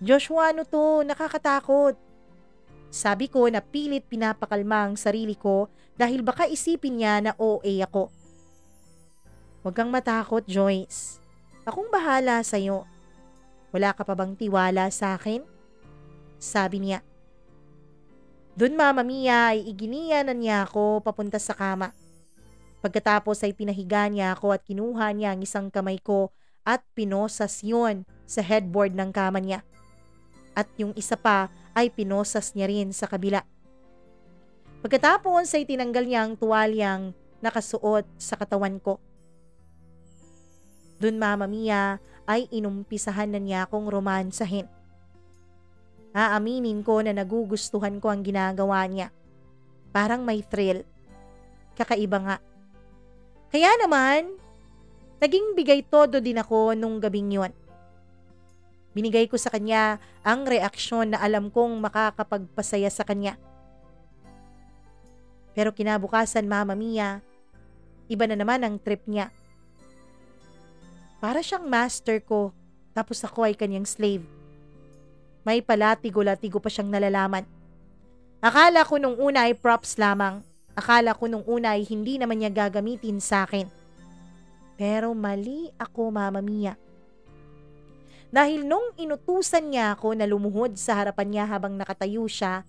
Joshua, ano to? Nakakatakot. Sabi ko na pilit pinapakalma ang sarili ko dahil baka isipin niya na OA ako. Huwag kang matakot, Joyce. Akong bahala sa'yo. Wala ka pa bang tiwala sa akin? Sabi niya. Doon, Mama Mia, ay iginiya na niya ako papunta sa kama. Pagkatapos ay pinahiga niya ako at kinuha niya ang isang kamay ko at pinosas yun sa headboard ng kama niya. At yung isa pa ay pinosas niya rin sa kabila. Pagkatapos ay tinanggal niya ang tuwalyang nakasuot sa katawan ko. Doon, Mama Mia, ay inumpisahan na niya akong romansahin. Aaminin ko na nagugustuhan ko ang ginagawa niya. Parang may thrill. Kakaiba nga. Kaya naman, naging bigay todo din ako nung gabing yon. Binigay ko sa kanya ang reaksyon na alam kong makakapagpasaya sa kanya. Pero kinabukasan, Mama Mia, iba na naman ang trip niya. Para siyang master ko, tapos ako ay kanyang slave. May palatigo-latigo pa siyang nalalaman. Akala ko nung una ay props lamang. Akala ko nung una ay hindi naman niya gagamitin sa akin. Pero mali ako, Mama Mia. Dahil nung inutusan niya ako na lumuhod sa harapan niya habang nakatayo siya,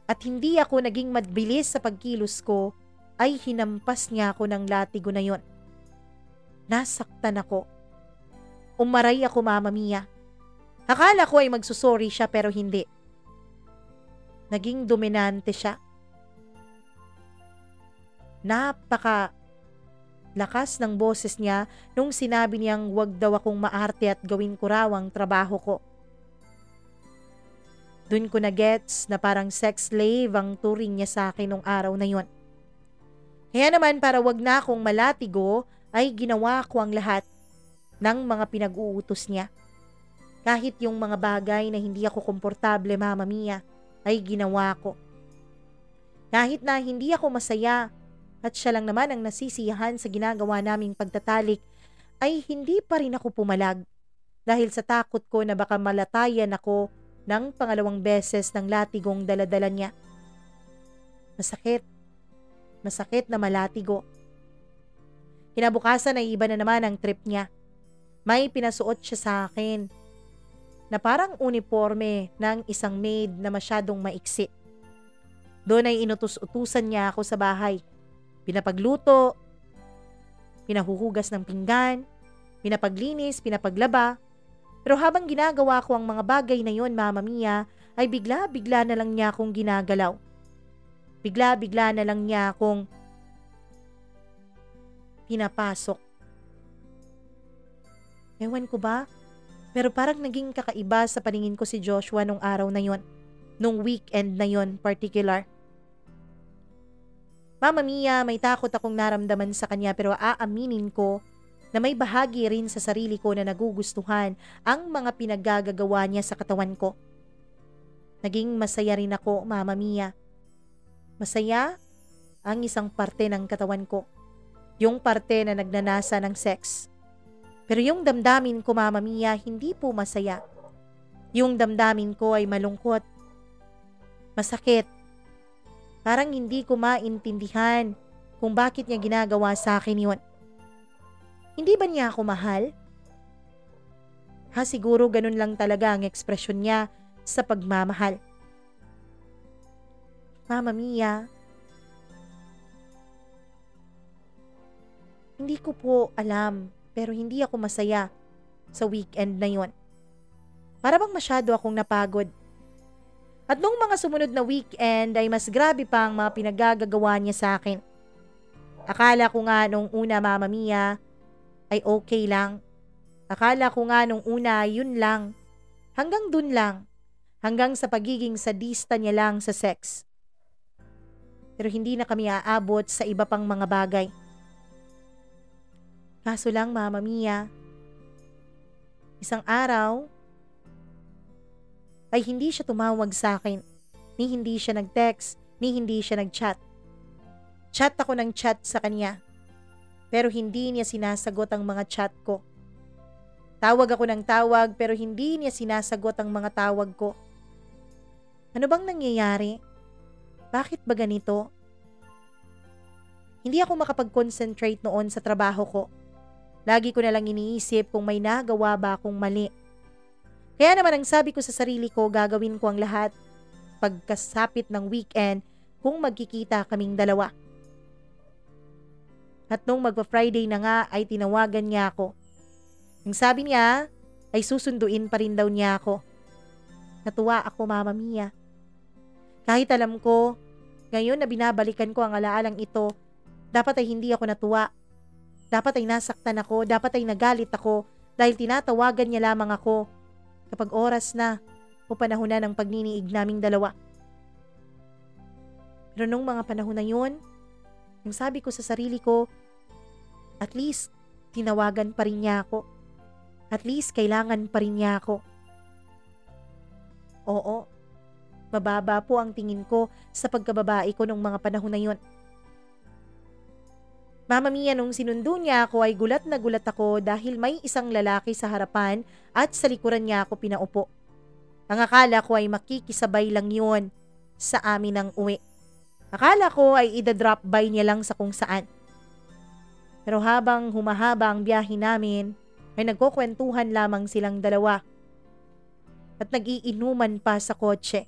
at hindi ako naging mabilis sa pagkilos ko, ay hinampas niya ako ng latigo na yon. Nasaktan ako. Umaray ako, Mama Mia. Akala ko ay magsusorry siya pero hindi. Naging dominante siya. Napaka lakas ng boses niya nung sinabi niyang wag daw akong maarte at gawin ko raw ang trabaho ko. Dun ko na gets na parang sex slave ang turing niya sa akin nung araw na yon. Kaya naman para wag na akong malatigo ay ginawa ko ang lahat ng mga pinag-uutos niya. Kahit yung mga bagay na hindi ako komportable, Mama Mia, ay ginawa ko. Kahit na hindi ako masaya at siya lang naman ang nasisiyahan sa ginagawa naming pagtatalik, ay hindi pa rin ako pumalag dahil sa takot ko na baka malatayan ako ng pangalawang beses ng latigong daladala niya. Masakit. Masakit na malatigo. Kinabukasan ay iba na naman ang trip niya. May pinasuot siya sa akin na parang uniforme ng isang maid na masyadong maiksi. Doon ay inutus-utusan niya ako sa bahay. Pinapagluto, pinahuhugas ng pinggan, pinapaglinis, pinapaglaba. Pero habang ginagawa ko ang mga bagay na yon, Mama Mia, ay bigla-bigla na lang niya akong ginagalaw. Bigla-bigla na lang niya akong pinapasok. Ewan ko ba? Pero parang naging kakaiba sa paningin ko si Joshua nung araw na yon. Nung weekend na yon particular. Mama Mia, may takot akong naramdaman sa kanya pero aaminin ko na may bahagi rin sa sarili ko na nagugustuhan ang mga pinaggagawa niya sa katawan ko. Naging masaya rin ako, Mama Mia. Masaya ang isang parte ng katawan ko. Yung parte na nagnanasa ng sex. Pero yung damdamin ko, Mama Mia, hindi po masaya. Yung damdamin ko ay malungkot. Masakit. Parang hindi ko maintindihan kung bakit niya ginagawa sa akin yun. Hindi ba niya ako mahal? Siguro ganun lang talaga ang ekspresyon niya sa pagmamahal. Mama Mia, hindi ko po alam pero hindi ako masaya sa weekend na yon. Para bang masyado akong napagod. At nung mga sumunod na weekend ay mas grabe pa ang mga pinagagagawa niya sa akin. Akala ko nga nung una, Mama Mia, ay okay lang. Akala ko nga nung una yun lang. Hanggang dun lang. Hanggang sa pagiging sadista niya lang sa sex. Pero hindi na kami aabot sa iba pang mga bagay. Kaso lang, Mama Mia, isang araw, ay hindi siya tumawag sa akin, ni hindi siya nag-text, ni hindi siya nag-chat. Chat ako ng chat sa kanya, pero hindi niya sinasagot ang mga chat ko. Tawag ako ng tawag, pero hindi niya sinasagot ang mga tawag ko. Ano bang nangyayari? Bakit ba ganito? Hindi ako makapag-concentrate noon sa trabaho ko. Lagi ko na lang iniisip kung may nagawa ba akong mali. Kaya naman ang sabi ko sa sarili ko, gagawin ko ang lahat pagkasapit ng weekend kung magkikita kaming dalawa. At nung magpa-Friday na nga ay tinawagan niya ako. Ang sabi niya ay susunduin pa rin daw niya ako. Natuwa ako, Mama Mia. Kahit alam ko, ngayon na binabalikan ko ang alaalang ito, dapat ay hindi ako natuwa. Dapat ay nasaktan ako, dapat ay nagalit ako dahil tinatawagan niya lamang ako kapag oras na o panahon na ng pagniniig naming dalawa. Pero nung mga panahon na yun, yung sabi ko sa sarili ko, at least tinawagan pa rin niya ako. At least kailangan pa rin niya ako. Oo, mababa po ang tingin ko sa pagkababae ko nung mga panahon na yun. Mama Mia, nung sinundo niya ako ay gulat na gulat ako dahil may isang lalaki sa harapan at sa likuran niya ako pinaupo. Ang akala ko ay makikisabay lang yun sa amin ng uwi. Akala ko ay ida-drop by niya lang sa kung saan. Pero habang humahaba ang biyahe namin, ay nagkukwentuhan lamang silang dalawa. At nag-iinuman pa sa kotse.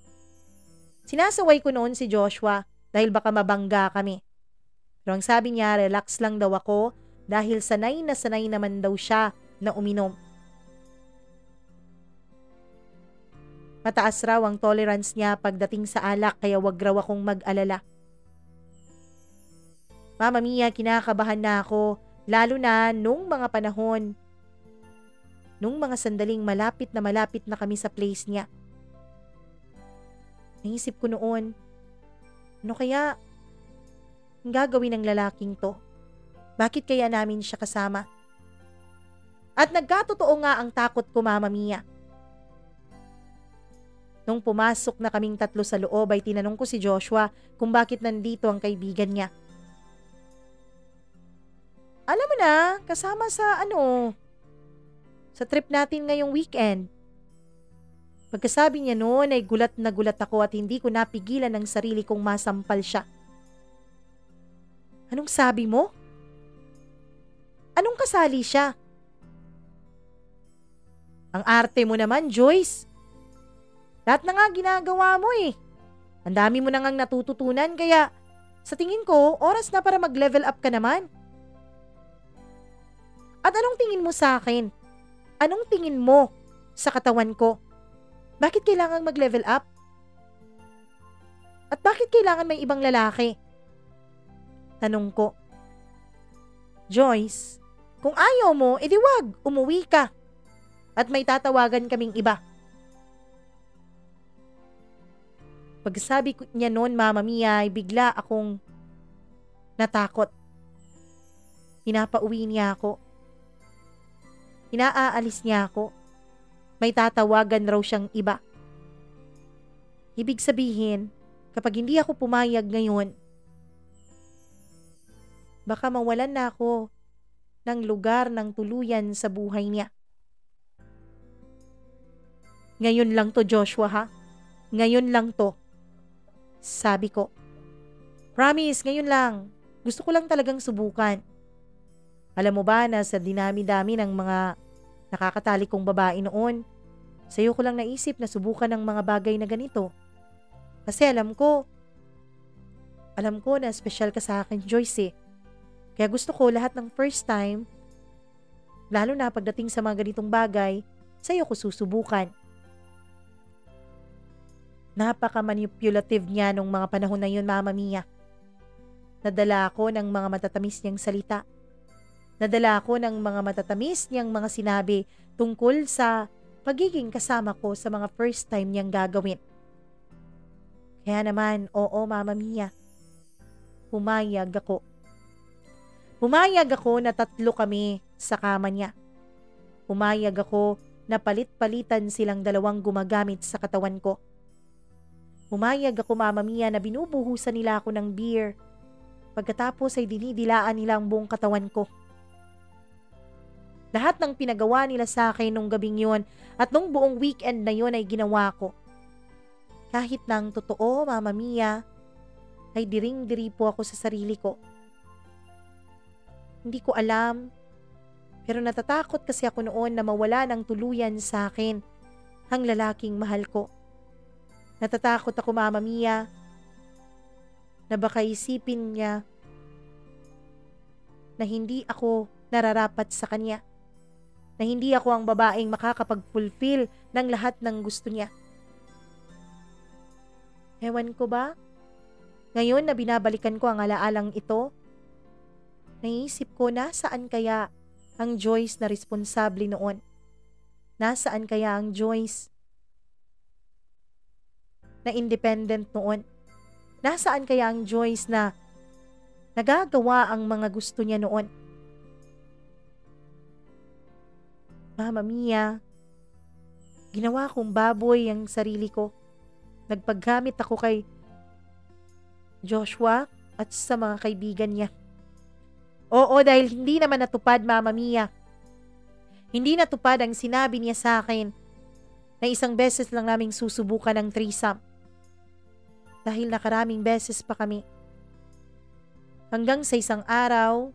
Sinasaway ko noon si Joshua dahil baka mabangga kami. Pero ang sabi niya, relax lang daw ako dahil sanay na sanay naman daw siya na uminom. Mataas raw ang tolerance niya pagdating sa alak kaya wag raw akong mag-alala. Mama Mia, kinakabahan na ako Lalo na nung mga panahon, nung mga sandaling malapit na kami sa place niya. Naisip ko noon, ano kaya ang gagawin ng lalaking to? Bakit kaya namin siya kasama? At nagkatotoo nga ang takot ko, Mama Mia. Nung pumasok na kaming tatlo sa loob ay tinanong ko si Joshua kung bakit nandito ang kaibigan niya. Alam mo na, kasama sa trip natin ngayong weekend. Pagkasabi niya noon ay gulat na gulat ako at hindi ko napigilan ang sarili kong masampal siya. Anong sabi mo? Anong kasali siya? Ang arte mo naman, Joyce. Lahat na nga ginagawa mo eh. Ang dami mo na ngang natututunan kaya sa tingin ko, oras na para mag-level up ka naman. At anong tingin mo sa akin? Anong tingin mo sa katawan ko? Bakit kailangan mag-level up? At bakit kailangan may ibang lalaki? Tanong ko. Joyce, kung ayaw mo, edi wag, umuwi ka. At may tatawagan kaming iba. Pagsabi niya noon, Mama Mia, ay bigla akong natakot. Pinapauwi niya ako. Inaaalis niya ako. May tatawagan raw siyang iba. Ibig sabihin, kapag hindi ako pumayag ngayon, baka mawalan na ako ng lugar ng tuluyan sa buhay niya. Ngayon lang to, Joshua, ha? Ngayon lang to. Sabi ko. Promise, ngayon lang. Gusto ko lang talagang subukan. Alam mo ba na sa dinami-dami ng mga nakakatali kong babae noon, sa'yo ko lang naisip na subukan ng mga bagay na ganito. Kasi alam ko na special ka sa akin, Joyce eh. Kaya gusto ko lahat ng first time, lalo na pagdating sa mga ganitong bagay, sa'yo ko susubukan. Napaka-manipulative niya nung mga panahon na yun, Mama Mia. Nadala ako ng mga matatamis niyang salita. Nadala ako ng mga matatamis niyang mga sinabi tungkol sa pagiging kasama ko sa mga first time niyang gagawin. Kaya naman, oo, Mama Mia. Pumayag ako. Pumayag ako na 3 kami sa kama niya. Pumayag ako na palit-palitan silang 2 gumagamit sa katawan ko. Pumayag ako, Mama Mia, na binubuhusan nila ako ng beer. Pagkatapos ay dinidilaan nila ang buong katawan ko. Lahat ng pinagawa nila sa akin nung gabing yun at nung buong weekend na yun ay ginawa ko. Kahit na ang totoo, Mama Mia, ay diring-diri po ako sa sarili ko. Hindi ko alam, pero natatakot kasi ako noon na mawala ng tuluyan sa akin ang lalaking mahal ko. Natatakot ako, Mama Mia, na baka isipin niya na hindi ako nararapat sa kanya, na hindi ako ang babaeng makakapag-fulfill ng lahat ng gusto niya. Ewan ko ba? Ngayon na binabalikan ko ang alaalang ito, naisip ko nasaan kaya ang Joyce na responsable noon? Nasaan kaya ang Joyce na independent noon? Nasaan kaya ang Joyce na nagagawa ang mga gusto niya noon? Mama Mia, ginawa kong baboy ang sarili ko. Nagpaggamit ako kay Joshua at sa mga kaibigan niya. Oo, dahil hindi naman natupad, Mama Mia. Hindi natupad ang sinabi niya sa akin na 1 beses lang naming susubukan ng threesome. Dahil nakaraming beses pa kami. Hanggang sa isang araw,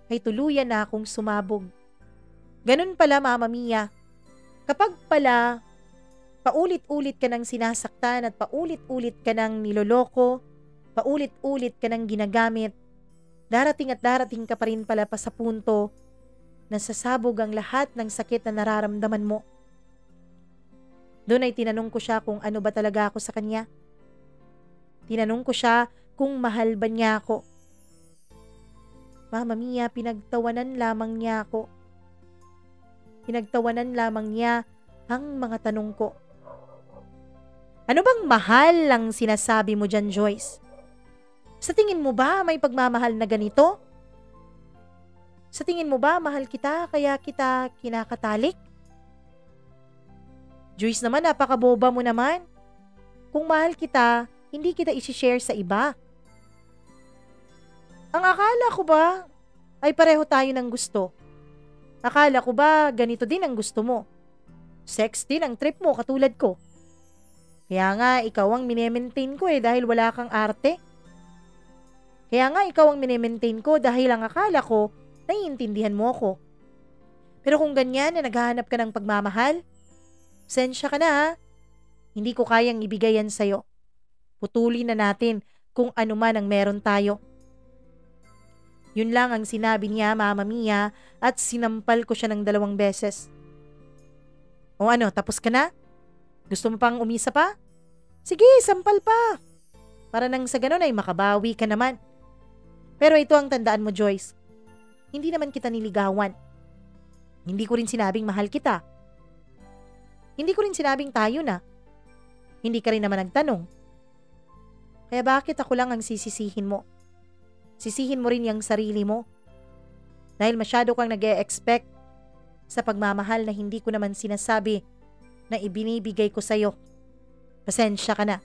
ay tuluyan na akong sumabog. Ganun pala, Mama Mia. Kapag pala, paulit-ulit ka nang sinasaktan at paulit-ulit ka nang niloloko, paulit-ulit ka nang ginagamit, darating at darating ka pa rin pala pa sa punto na sasabog ang lahat ng sakit na nararamdaman mo. Doon ay tinanong ko siya kung ano ba talaga ako sa kanya. Tinanong ko siya kung mahal ba niya ako. Mama Mia, pinagtawanan lamang niya ako. Pinagtawanan lamang niya ang mga tanong ko. Ano bang mahal ang sinasabi mo dyan, Joyce? Sa tingin mo ba may pagmamahal na ganito? Sa tingin mo ba mahal kita kaya kita kinakatalik? Joyce naman, napakaboba mo naman. Kung mahal kita, hindi kita isi-share sa iba. Ang akala ko ba ay pareho tayo ng gusto? Akala ko ba ganito din ang gusto mo? Sex din ang trip mo katulad ko. Kaya nga ikaw ang minemaintain ko dahil wala kang arte. Kaya nga ikaw ang minemaintain ko dahil ang akala ko naiintindihan mo ko. Pero kung ganyan na naghahanap ka ng pagmamahal, sensya ka na ha. Hindi ko kayang ibigay yan sa'yo. Putulin na natin kung ano man ang meron tayo. Yun lang ang sinabi niya, Mama Mia, at sinampal ko siya ng 2 beses. O ano, tapos ka na? Gusto mo pang umisa pa? Sige, sampal pa. Para nang sa ganun ay makabawi ka naman. Pero ito ang tandaan mo, Joyce. Hindi naman kita niligawan. Hindi ko rin sinabing mahal kita. Hindi ko rin sinabing tayo na. Hindi ka rin naman nagtanong. Kaya bakit ako lang ang sisisihin mo? Sisihin mo rin yung sarili mo. Dahil masyado kang nag-e-expect sa pagmamahal na hindi ko naman sinasabi na ibinibigay ko sa'yo. Pasensya ka na.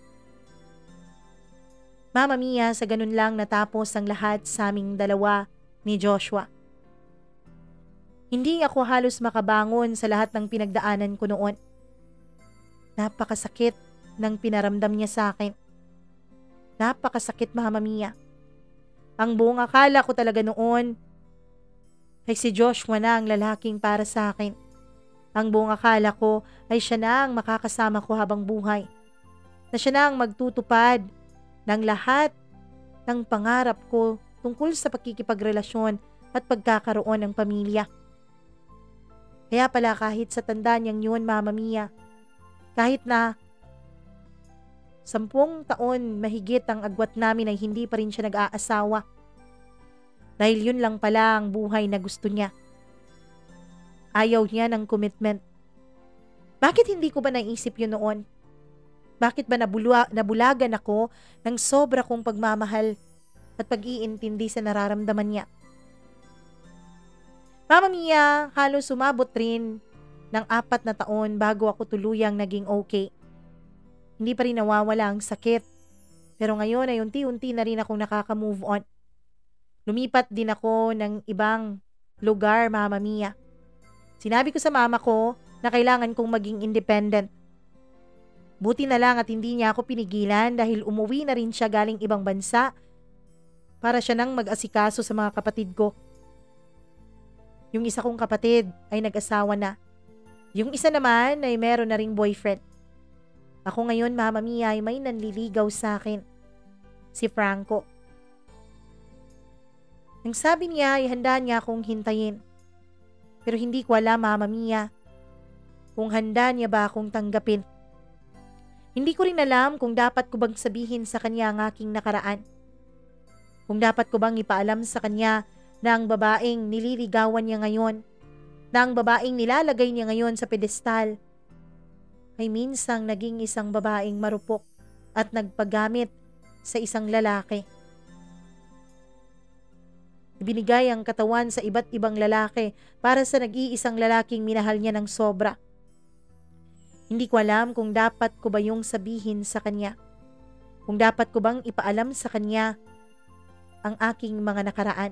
Mama Mia, sa ganun lang natapos ang lahat sa aming dalawa ni Joshua. Hindi ako halos makabangon sa lahat ng pinagdaanan ko noon. Napakasakit ng pinaramdam niya sa akin. Napakasakit, Mama Mia. Ang buong akala ko talaga noon ay si Joshua na ang lalaking para sa akin. Ang buong akala ko ay siya na ang makakasama ko habang buhay. Na siya na ang magtutupad ng lahat ng pangarap ko tungkol sa pakikipagrelasyon at pagkakaroon ng pamilya. Kaya pala kahit sa tanda niyang yun, Mama Mia, kahit na 10 taon mahigit ang agwat namin ay hindi pa rin siya nag-aasawa. Dahil yun lang pala ang buhay na gusto niya. Ayaw niya ng commitment. Bakit hindi ko ba naisip yun noon? Bakit ba nabulagan ako ng sobra kong pagmamahal at pag-iintindi sa nararamdaman niya? Mama Mia, halos sumabot rin ng 4 na taon bago ako tuluyang naging okay. Hindi pa rin nawawala ang sakit. Pero ngayon ay unti-unti na rin akong nakaka-move on. Lumipat din ako ng ibang lugar, Mama Mia. Sinabi ko sa mama ko na kailangan kong maging independent. Buti na lang at hindi niya ako pinigilan dahil umuwi na rin siya galing ibang bansa para siya nang mag-asikaso sa mga kapatid ko. Yung isa kong kapatid ay nag-asawa na. Yung isa naman ay meron na ring boyfriend. Ako ngayon, Mama Mia, ay may nanliligaw sa akin. Si Franco. Nang sabi niya ay handa niya akong hintayin. Pero hindi ko alam, Mama Mia, kung handa niya ba akong tanggapin. Hindi ko rin alam kung dapat ko bang sabihin sa kanya ang aking nakaraan. Kung dapat ko bang ipaalam sa kanya na ang babaeng nililigawan niya ngayon, na ang babaeng nilalagay niya ngayon sa pedestal, ay minsang naging isang babaeng marupok at nagpagamit sa isang lalaki. Ibinigay ang katawan sa iba't ibang lalaki para sa nag-iisang lalaking minahal niya ng sobra. Hindi ko alam kung dapat ko ba yung sabihin sa kanya. Kung dapat ko bang ipaalam sa kanya ang aking mga nakaraan.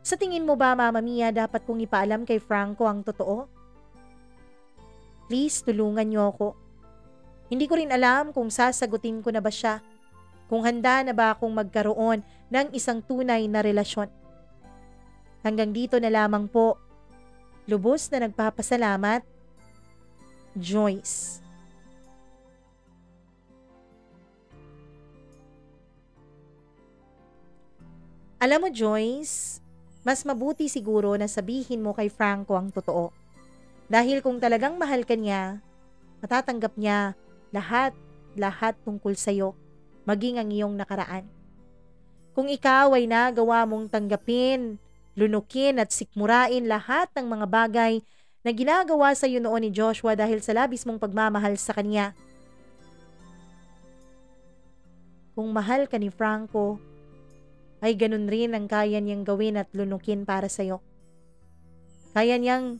Sa tingin mo ba, Mama Mia, dapat kong ipaalam kay Franco ang totoo? Please, tulungan niyo ako. Hindi ko rin alam kung sasagutin ko na ba siya. Kung handa na ba akong magkaroon ng isang tunay na relasyon. Hanggang dito na lamang po. Lubos na nagpapasalamat, Joyce. Alam mo, Joyce, mas mabuti siguro na sabihin mo kay Franco ang totoo. Dahil kung talagang mahal ka niya, matatanggap niya lahat tungkol sa'yo, maging ang iyong nakaraan. Kung ikaw ay nagawa mong tanggapin, lunukin at sikmurain lahat ng mga bagay na ginagawa sa iyo noon ni Joshua dahil sa labis mong pagmamahal sa kanya. Kung mahal ka ni Franco, ay ganun rin ang kaya niyang gawin at lunukin para sa iyo. Kaya niyang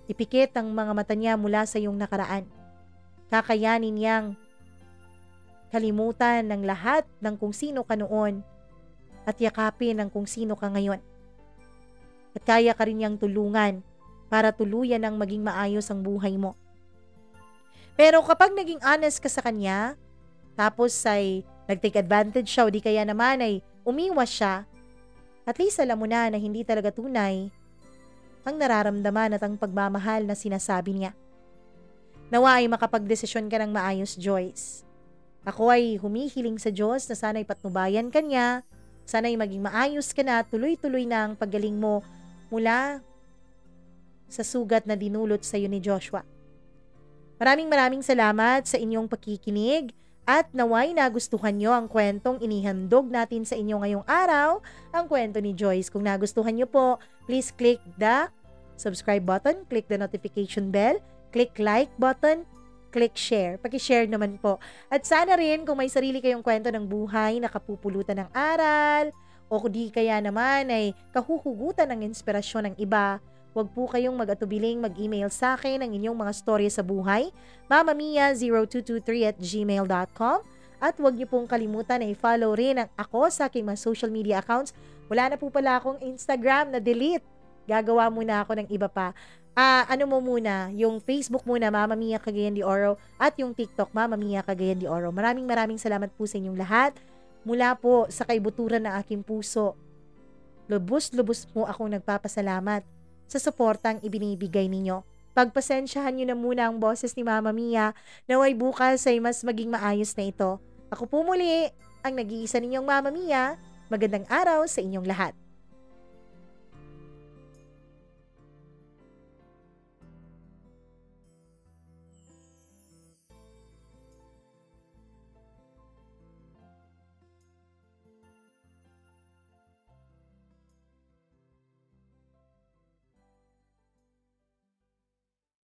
ipikit ang mga mata niya mula sa iyong nakaraan. Kakayanin niyang kalimutan ng lahat ng kung sino ka noon at yakapin ang kung sino ka ngayon. At kaya ka rin niyang tulungan para tuluyan ang maging maayos ang buhay mo. Pero kapag naging honest ka sa kanya, tapos ay nag-take advantage siya o di kaya naman ay umiwas siya, at least alam mo na hindi talaga tunay ang nararamdaman at ang pagmamahal na sinasabi niya. Nawa ay makapagdesisyon ka ng maayos, Joyce. Ako ay humihiling sa Diyos na sana'y patnubayan ka niya, sana'y maging maayos ka na, tuloy-tuloy na ang paggaling mo mula sa sugat na dinulot sa iyo ni Joshua. Maraming salamat sa inyong pakikinig at naway nagustuhan nyo ang kwentong inihandog natin sa inyo ngayong araw, ang kwento ni Joyce. Kung nagustuhan nyo po, please click the subscribe button, click the notification bell, click like button, click share. Paki-share naman po. At sana rin kung may sarili kayong kwento ng buhay na kapupulutan ng aral o di kaya naman ay kahuhugutan ng inspirasyon ng iba, huwag po kayong mag-atubiling mag-email sa akin ang inyong mga storya sa buhay, mamamia0223@gmail.com, at huwag niyo pong kalimutan na i-follow rin ang ako sa aking mga social media accounts. Wala na po pala akong Instagram na delete. Gagawa muna ako ng iba pa. Yung Facebook muna, Mama Mia Cagayan de Oro, at yung TikTok, Mama Mia Cagayan de Oro. Maraming salamat po sa inyong lahat. Mula po sa kaibuturan ng aking puso, lubos-lubos po akong nagpapasalamat sa suportang ibinibigay ninyo. Pagpasensyahan nyo na muna ang boses ni Mama Mia, naway bukas ay mas maging maayos na ito. Ako po muli, ang nag-iisa ninyong Mama Mia. Magandang araw sa inyong lahat.